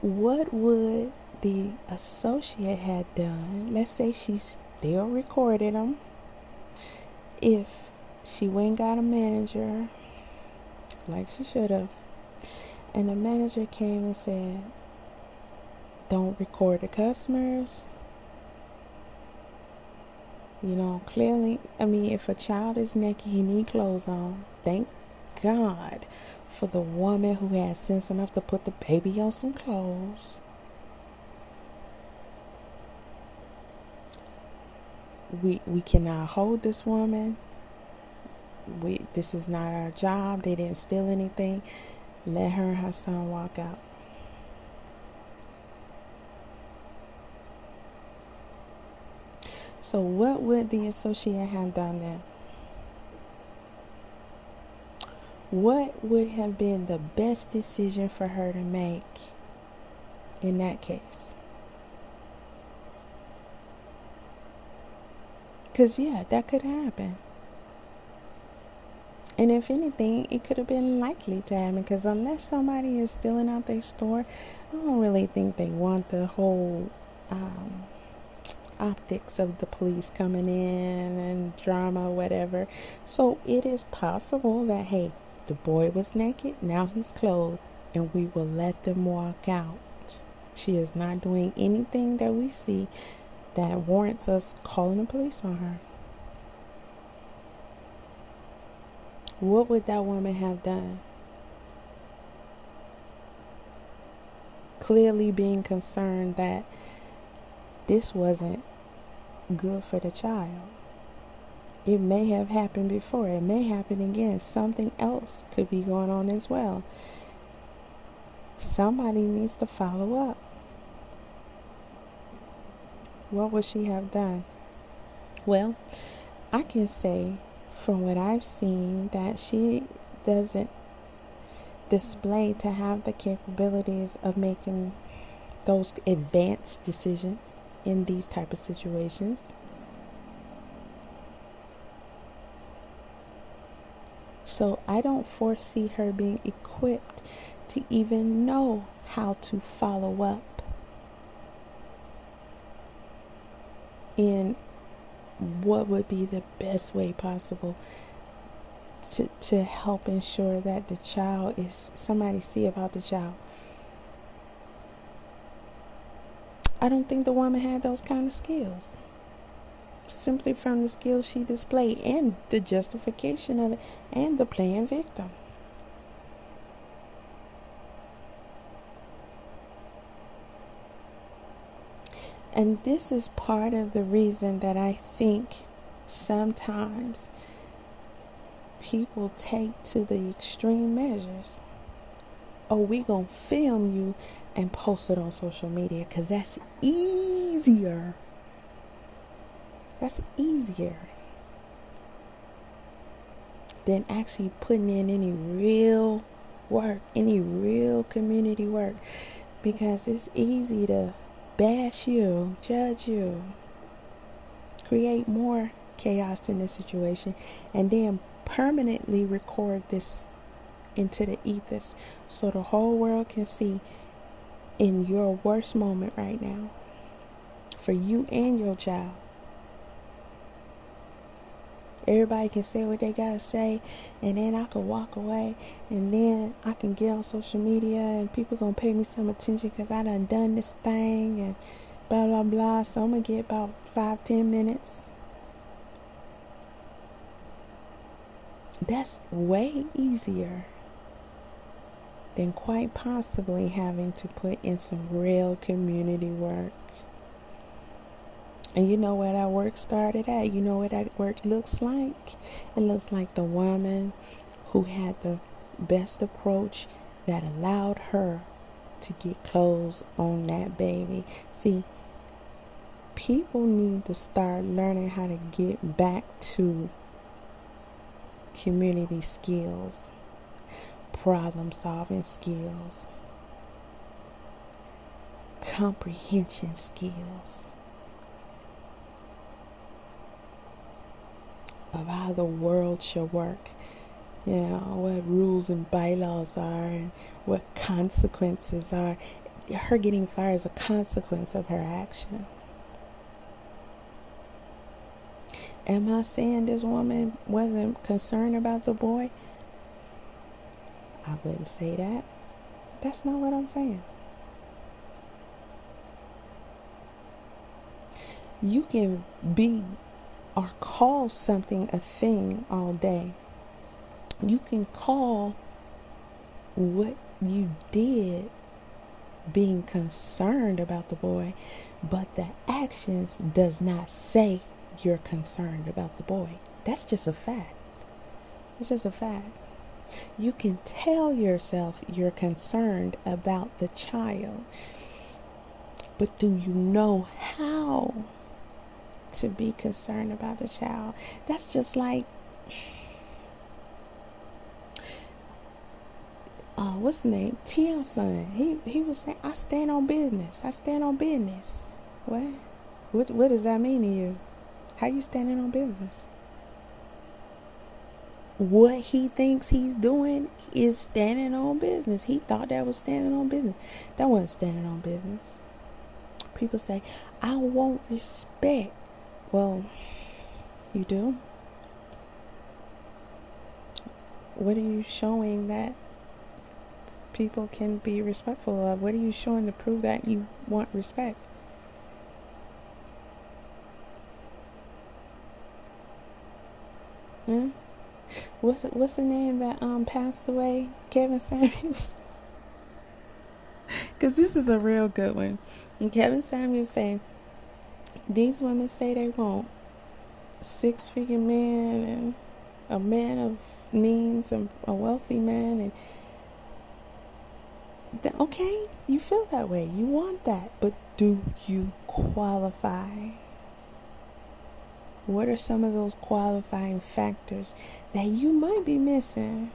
what would the associate had done? Let's say she still recorded them. If she went and got a manager, like she should have, and the manager came and said, don't record the customers. Clearly, if a child is naked, he need clothes on. Thank God for the woman who had sense enough to put the baby on some clothes. We cannot hold this woman. This is not our job. They didn't steal anything. Let her and her son walk out. So what would the associate have done then? What would have been the best decision for her to make in that case? Because, that could happen. And if anything, it could have been likely to happen. Because unless somebody is stealing out their store, I don't really think they want the whole optics of the police coming in and drama, whatever. So it is possible that, hey, the boy was naked, now he's clothed, and we will let them walk out. She is not doing anything that we see that warrants us calling the police on her. What would that woman have done? Clearly being concerned that this wasn't good for the child. It may have happened before. It may happen again. Something else could be going on as well. Somebody needs to follow up. What would she have done? Well, I can say from what I've seen that she doesn't display to have the capabilities of making those advanced decisions in these type of situations. So I don't foresee her being equipped to even know how to follow up in what would be the best way possible to help ensure that the child is, somebody see about the child. I don't think the woman had those kind of skills. Simply from the skills she displayed and the justification of it and the playing victim. And this is part of the reason that I think sometimes people take to the extreme measures. Oh, we gonna film you and post it on social media because that's easier. That's easier than actually putting in any real work, any real community work. Because it's easy to bash you, judge you, create more chaos in the situation, and then permanently record this into the ethos so the whole world can see in your worst moment right now for you and your child. Everybody can say what they gotta say, and then I can walk away, and then I can get on social media, and people gonna pay me some attention because I done this thing, and blah blah blah. So I'm gonna get about 5-10 minutes. That's way easier than quite possibly having to put in some real community work. And you know where that work started at? You know what that work looks like? It looks like the woman who had the best approach that allowed her to get clothes on that baby. See, people need to start learning how to get back to community skills, problem solving skills, comprehension skills of how the world should work. what rules and bylaws are and what consequences are. Her getting fired is a consequence of her action. Am I saying this woman wasn't concerned about the boy? I wouldn't say that. That's not what I'm saying. You can be or call something a thing all day. You can call what you did being concerned about the boy, but the actions does not say you're concerned about the boy. That's just a fact. It's just a fact. You can tell yourself you're concerned about the child, but do you know how to be concerned about the child? That's just like what's the name? T.L.'s son. He was saying, I stand on business. I stand on business. What does that mean to you? How you standing on business? What he thinks he's doing is standing on business. He thought that was standing on business. That wasn't standing on business. People say, I want respect. Well, you do. What are you showing that people can be respectful of? What are you showing to prove that you want respect? Hmm? What's the name that passed away? Kevin Samuels. Because this is a real good one. And Kevin Samuels saying, these women say they want 6-figure man and a man of means and a wealthy man, and okay, you feel that way, you want that, but do you qualify? What are some of those qualifying factors that you might be missing,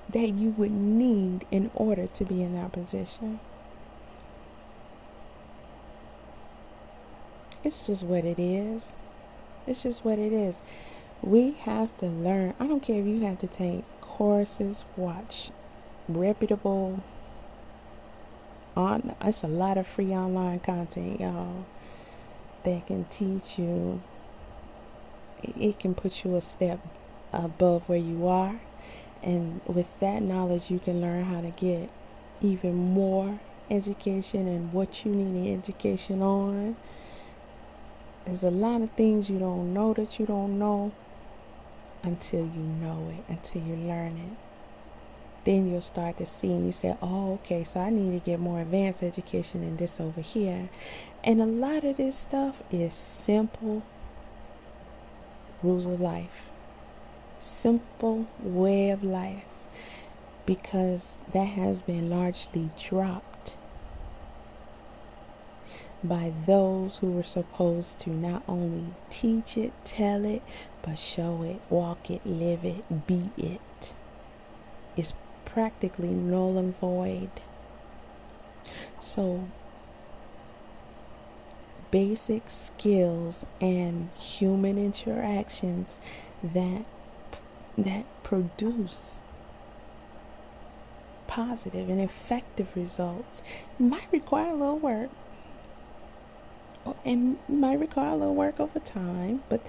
that you would need in order to be in that position? It's just what it is. It's just what it is. We have to learn. I don't care if you have to take courses, watch reputable it's a lot of free online content, y'all, that can teach you. It can put you a step above where you are, and with that knowledge you can learn how to get even more education and what you need education on. There's a lot of things you don't know that you don't know until you know it, until you learn it. Then you'll start to see and you say, oh, okay, so I need to get more advanced education than this over here. And a lot of this stuff is simple rules of life, simple way of life, because that has been largely dropped by those who were supposed to not only teach it, tell it, but show it, walk it, live it, be it. It's practically null and void. So basic skills and human interactions that produce positive and effective results might require a little work. And might require a little work over time, but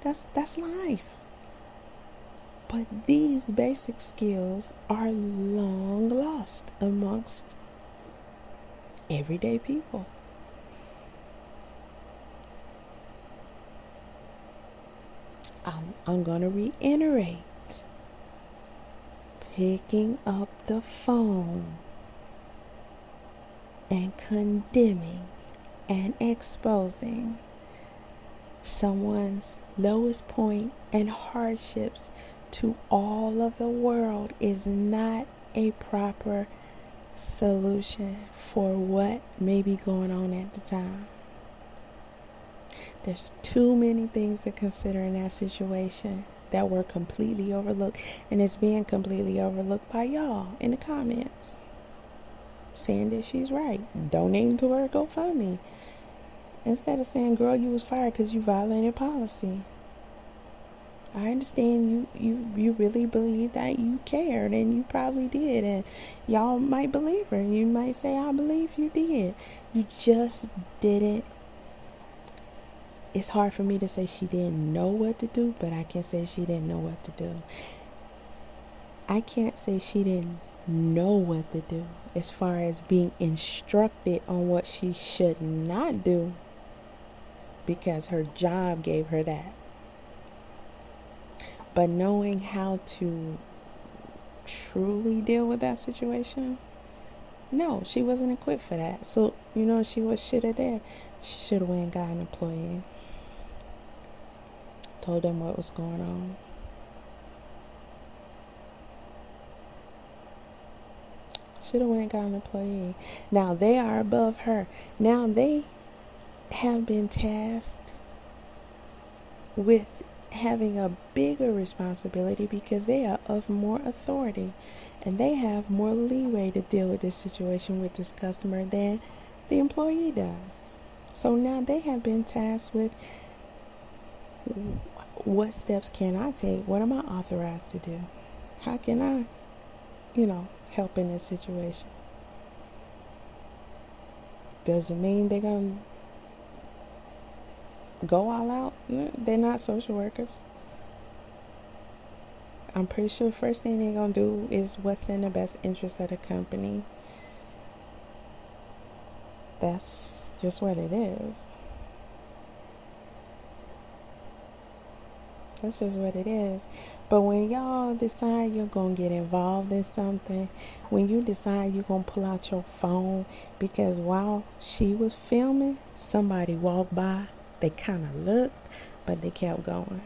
that's life. But these basic skills are long lost amongst everyday people. I'm going to reiterate. Picking up the phone and condemning and exposing someone's lowest point and hardships to all of the world is not a proper solution for what may be going on at the time. There's too many things to consider in that situation that were completely overlooked, and it's being completely overlooked by y'all in the comments, saying that she's right, donating to her GoFundMe, instead of saying, girl, you was fired because you violated policy. I understand you really believe that you cared, and you probably did, and y'all might believe her. You might say, I believe you did. You just didn't. It's hard for me to say she didn't know what to do, but I can say she didn't know what to do. I can't say she didn't know what to do as far as being instructed on what she should not do, because her job gave her that. But knowing how to truly deal with that situation, no, she wasn't equipped for that. So, she should have did. She should have went and got an employee. Told them what was going on. Should have went and got an employee. Now they are above her. Now they have been tasked with having a bigger responsibility because they are of more authority, and they have more leeway to deal with this situation with this customer than the employee does. So now they have been tasked with, what steps can I take? What am I authorized to do? How can I, help in this situation? Doesn't mean they're going to go all out. They're not social workers. I'm pretty sure the first thing they're going to do is what's in the best interest of the company. That's just what it is. That's just what it is. But when y'all decide you're going to get involved in something, when you decide you're going to pull out your phone, because while she was filming, somebody walked by, they kind of looked, but they kept going.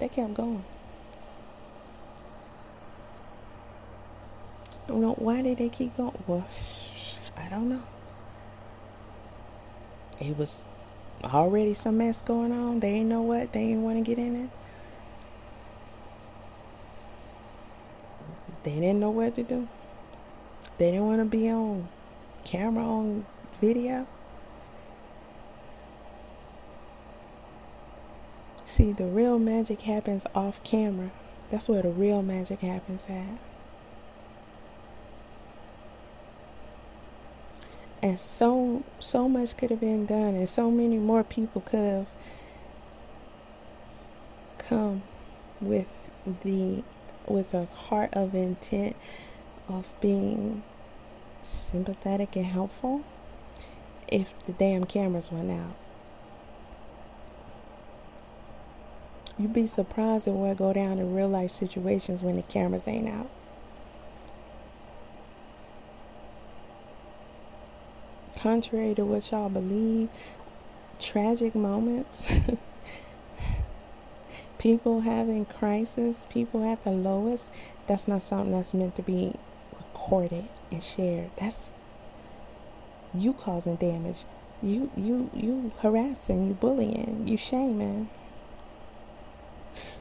They kept going. Why did they keep going? Well, I don't know. It was already some mess going on. They ain't know what. They didn't want to get in it. They didn't know what to do. They didn't want to be on camera, on video. See, the real magic happens off camera. That's where the real magic happens at. And so much could have been done, and so many more people could have come with a heart of intent of being sympathetic and helpful if the damn cameras went out. You'd be surprised at what go down in real life situations when the cameras ain't out. Contrary to what y'all believe, tragic moments, people having crisis, people at the lowest, that's not something that's meant to be recorded and shared. That's you causing damage. You harassing, you bullying, you shaming.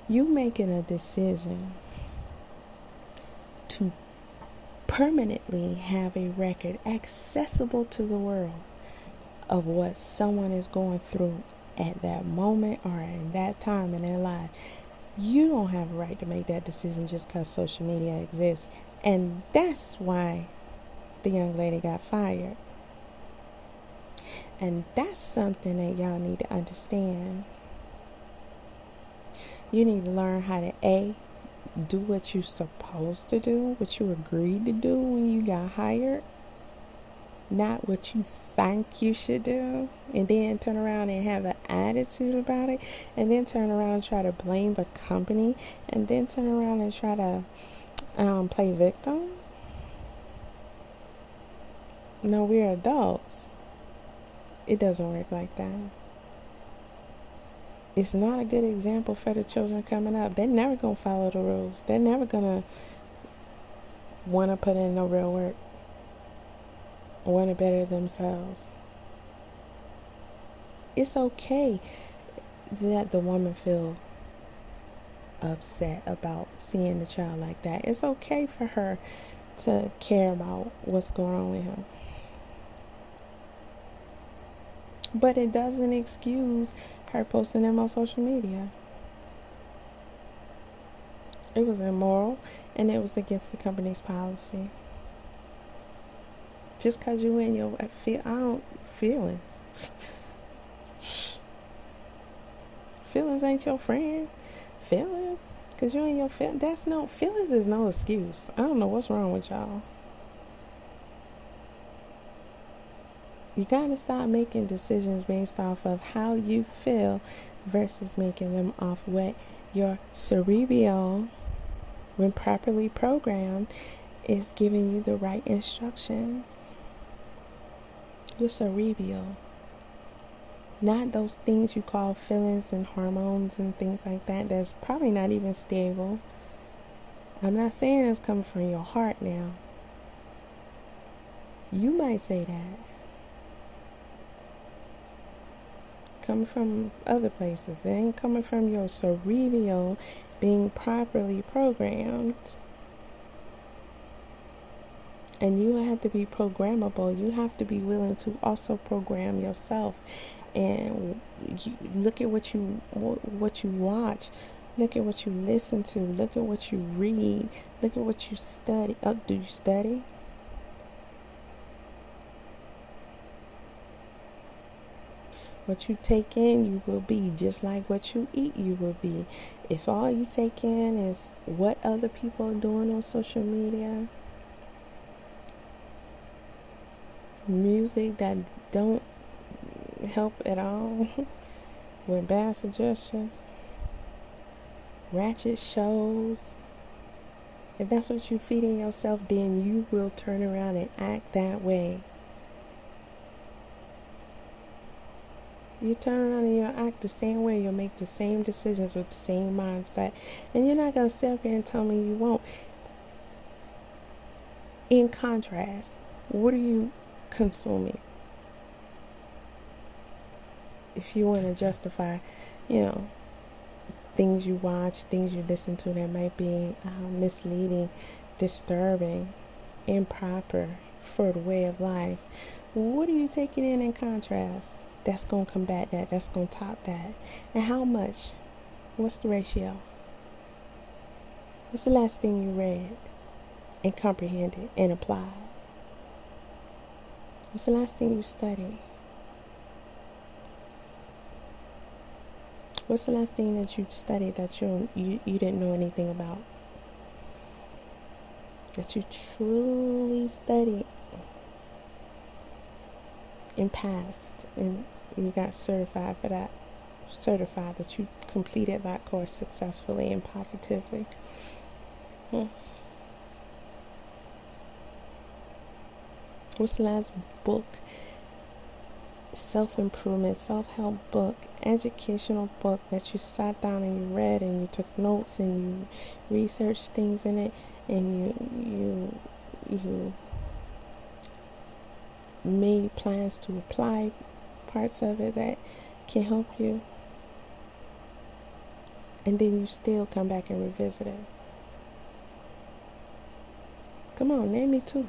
You making a decision to permanently have a record accessible to the world of what someone is going through at that moment or in that time in their life. You don't have a right to make that decision just because social media exists. And that's why the young lady got fired. And that's something that y'all need to understand. You need to learn how to do what you're supposed to do, what you agreed to do when you got hired, not what you think you should do, and then turn around and have an attitude about it, and then turn around and try to blame the company, and then turn around and try to play victim. No, we're adults. It doesn't work like that. It's not a good example for the children coming up. They're never going to follow the rules. They're never going to want to put in no real work, want to better themselves. It's okay that the woman feel upset about seeing the child like that. It's okay for her to care about what's going on with him. But it doesn't excuse her posting them on social media. It was immoral, and it was against the company's policy. Just because you in your feelings. Feelings ain't your friend. Feelings? Because you in your feelings. Feelings is no excuse. I don't know what's wrong with y'all. You gotta stop making decisions based off of how you feel versus making them off what your cerebral, when properly programmed, is giving you the right instructions. Your cerebral. Not those things you call feelings and hormones and things like that. That's probably not even stable. I'm not saying it's coming from your heart now. You might say that. Coming from other places. It ain't coming from your cerebral being properly programmed. And you have to be programmable. You have to be willing to also program yourself. And look at what you watch. Look at what you listen to. Look at what you read. Look at what you study. Do you study? What you take in, you will be. Just like what you eat, you will be. If all you take in is what other people are doing on social media, music that don't help at all, with bad suggestions, ratchet shows, if that's what you're feeding yourself, then you will turn around and act that way. You turn around and you'll act the same way. You'll make the same decisions with the same mindset. And you're not going to sit up here and tell me you won't. In contrast, what are you consuming? If you want to justify, things you watch, things you listen to that might be misleading, disturbing, improper for the way of life, what are you taking in contrast? That's going to combat that. That's going to top that. And how much? What's the ratio? What's the last thing you read and comprehended and applied? What's the last thing you studied? What's the last thing that you studied that you didn't know anything about? That you truly studied and passed, and you got certified for that. Certified that you completed that course successfully and positively. What's the last book, self-improvement, self-help book, educational book that you sat down and you read and you took notes and you researched things in it and you made plans to apply parts of it that can help you, and then you still come back and revisit it? Come on, name me two.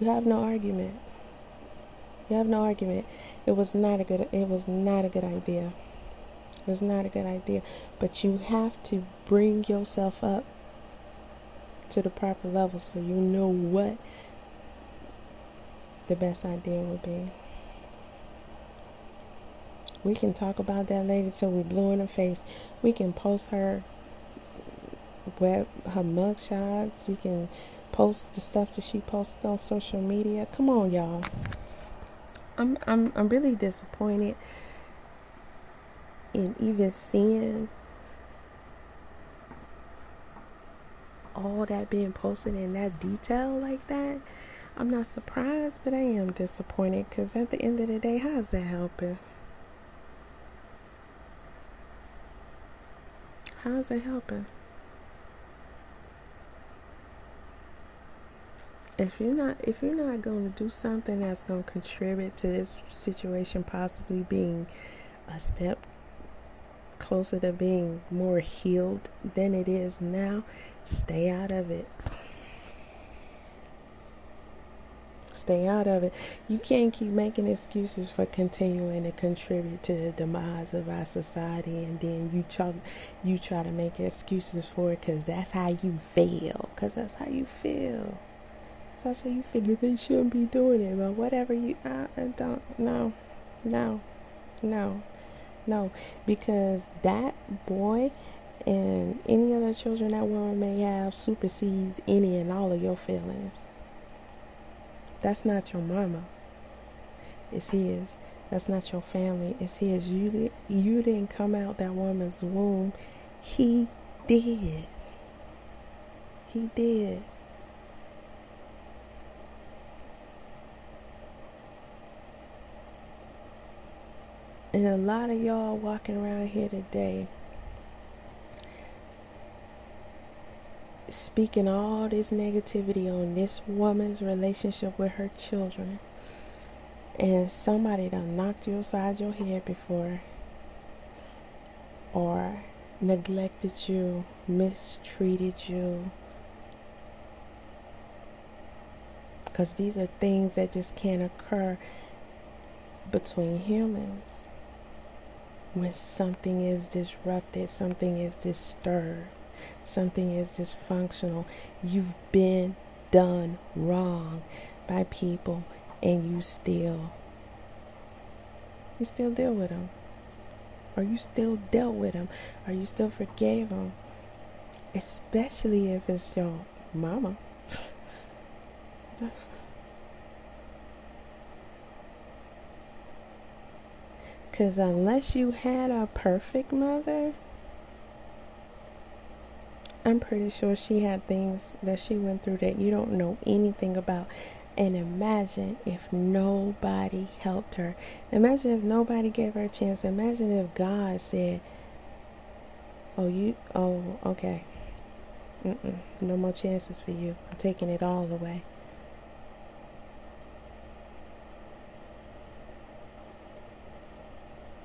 You have no argument. You have no argument. It was not a good idea. It was not a good idea. But you have to bring yourself up to the proper level so you know what the best idea would be. We can talk about that later till we're blue in the face. We can post her mugshots. We can post the stuff that she posts on social media. Come on, y'all. I'm really disappointed in even seeing all that being posted in that detail like that. I'm not surprised, but I am disappointed, because at the end of the day, how is that helping? How is it helping? If you're not going to do something that's going to contribute to this situation possibly being a step closer to being more healed than it is now, stay out of it. stay out of it. You can't keep making excuses for continuing to contribute to the demise of our society, and then you try to make excuses for it because that's how you feel. Because that's how you feel. So that's how you figure they shouldn't be doing it. But whatever you, I don't, no. Because that boy and any other children that woman may have supersedes any and all of your feelings. That's not your mama. It's his. That's not your family. It's his. You didn't come out that woman's womb. He did. He did. And a lot of y'all walking around here today speaking all this negativity on this woman's relationship with her children, and somebody done knocked you upside your head before, or neglected you, mistreated you, because these are things that just can't occur between humans. When something is disrupted, something is disturbed, something is dysfunctional, you've been done wrong by people, and you still deal with them, or you still dealt with them, or you still forgave them, especially if it's your mama. Because unless you had a perfect mother, I'm pretty sure she had things that she went through that you don't know anything about. And imagine if nobody helped her. Imagine if nobody gave her a chance. Imagine if God said, okay. No more chances for you. I'm taking it all away.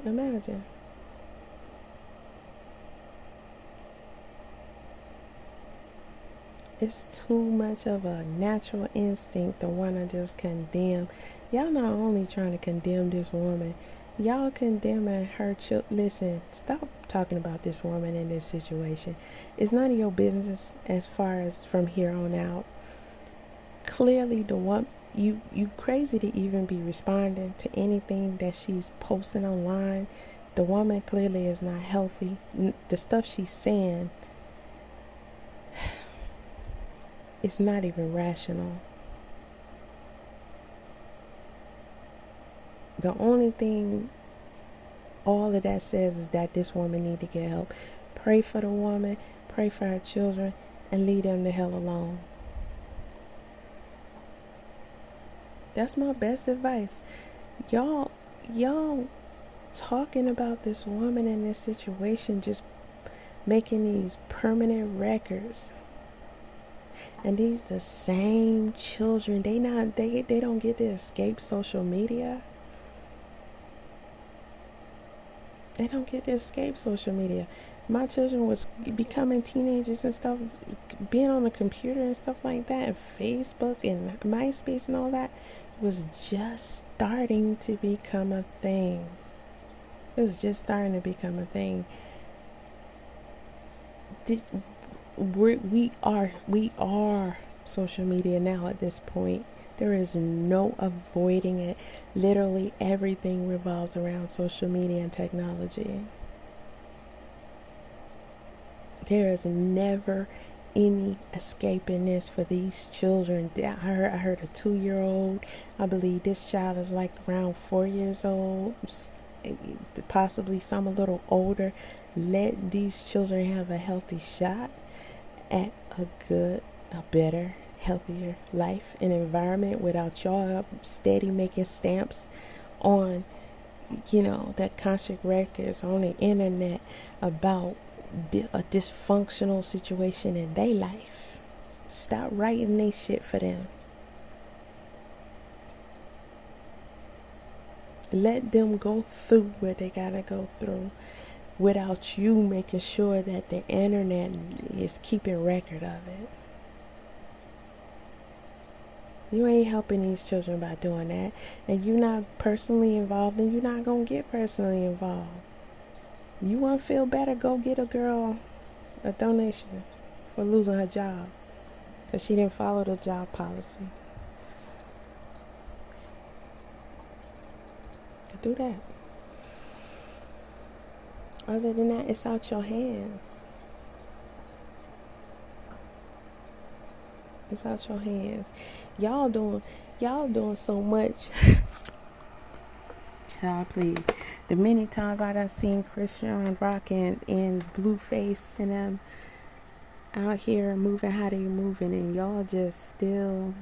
Imagine. It's too much of a natural instinct to want to just condemn. Y'all not only trying to condemn this woman, y'all condemning her Listen, stop talking about this woman in this situation. It's none of your business as far as from here on out. Clearly, the one you crazy to even be responding to anything that she's posting online. The woman clearly is not healthy. The stuff she's saying, it's not even rational. The only thing all of that says is that this woman need to get help. Pray for the woman, pray for her children, and leave them the hell alone. That's my best advice. Y'all talking about this woman in this situation, just making these permanent records. And these the same children. They don't get to escape social media. They don't get to escape social media. My children was becoming teenagers and stuff, being on the computer and stuff like that, and Facebook and MySpace and all that was just starting to become a thing. It was just starting to become a thing. We are social media now at this point. There is no avoiding it. Literally everything revolves around social media and technology. There is never any escaping this for these children. I heard a 2-year-old. I believe this child is like around 4 years old, possibly some a little older. Let these children have a healthy shot at a better, healthier life and environment without y'all steady making stamps on, that constant records on the internet about a dysfunctional situation in their life. Stop writing they shit for them. Let them go through what they gotta go through without you making sure that the internet is keeping record of it. You ain't helping these children by doing that. And you're not personally involved, and you're not going to get personally involved. You want to feel better, go get a girl a donation for losing her job because she didn't follow the job policy. Do that. Other than that, it's out your hands. It's out your hands. Y'all doing so much. Child, please. The many times I done seen Christian Rock and Blueface and them out here moving how they moving, and y'all just still,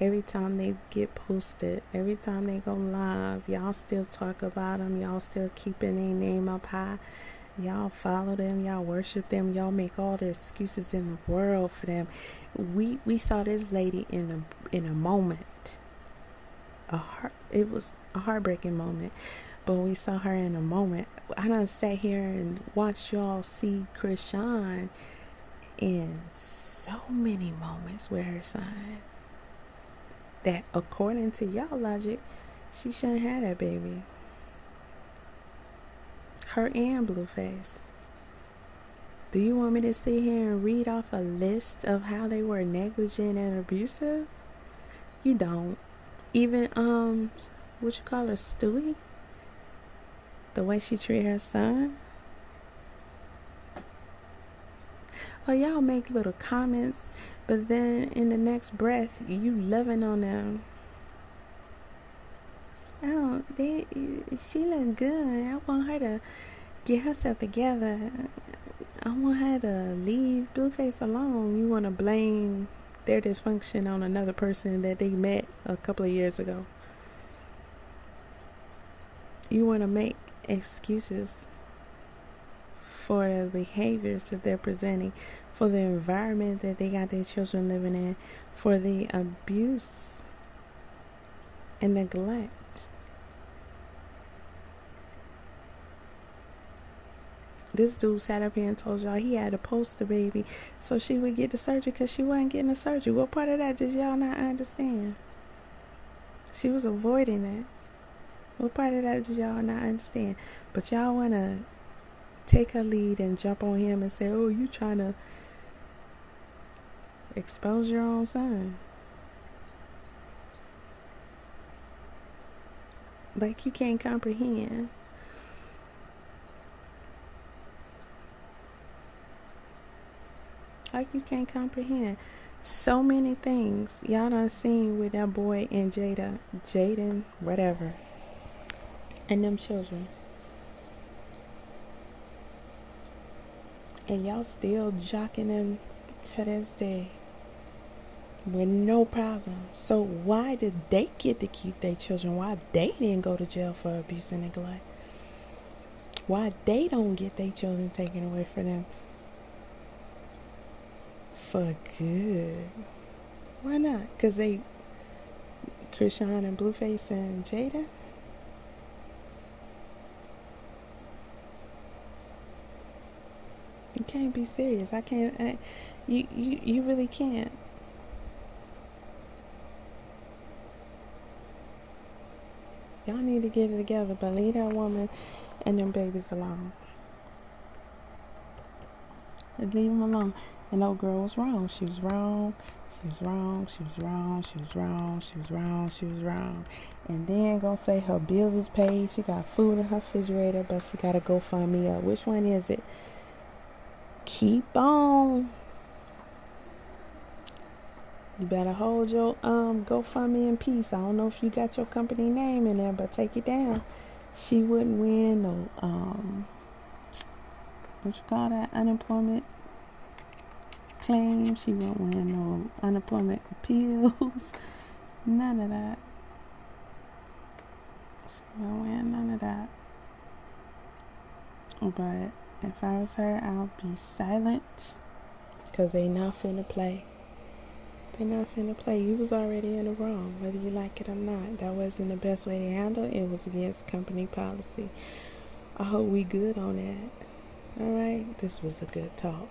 every time they get posted, every time they go live, y'all still talk about them, y'all still keeping their name up high, y'all follow them, y'all worship them, y'all make all the excuses in the world for them. We saw this lady in a moment. It was a heartbreaking moment, but we saw her in a moment. I done sat here and watched y'all see Krishan in so many moments with her son that, according to y'all logic, she shouldn't have that baby. Her and Blueface. Do you want me to sit here and read off a list of how they were negligent and abusive? You don't. Even what you call her, Stewie? The way she treated her son? Oh, y'all make little comments, but then in the next breath, you loving on them. Oh, she look good. I want her to get herself together. I want her to leave Blueface alone. You want to blame their dysfunction on another person that they met a couple of years ago. You want to make excuses for the behaviors that they're presenting, for the environment that they got their children living in, for the abuse and neglect. This dude sat up here and told y'all he had to post the baby so she would get the surgery because she wasn't getting the surgery. What part of that did y'all not understand? She was avoiding that. What part of that did y'all not understand? But y'all want to take her lead and jump on him and say, oh, you trying to expose your own son. Like you can't comprehend. Like you can't comprehend. So many things y'all done seen with that boy and Jaden, whatever, and them children. And y'all still jocking them to this day with no problem. So why did they get to keep their children? Why they didn't go to jail for abuse and neglect? Why they don't get their children taken away from them for good? Why not? Because they, Krishan and Blueface and Jada? You can't be serious. You really can't. Y'all need to get it together, but leave that woman and them babies alone. Leave them alone. And old girl was wrong. She was wrong. She was wrong. She was wrong. She was wrong. She was wrong. She was wrong. And then gonna say her bills is paid. She got food in her refrigerator, but she gotta GoFundMe up. Which one is it? Keep on. You better hold your GoFundMe in peace. I don't know if you got your company name in there, but take it down. She wouldn't win no what you call that, unemployment claim. She wouldn't win no unemployment appeals. None of that. She wouldn't win none of that. But if I was her, I'll be silent, because they not finna play. They're not finna play. You was already in the wrong, whether you like it or not. That wasn't the best way to handle it. It was against company policy. I hope we good on that. Alright, this was a good talk.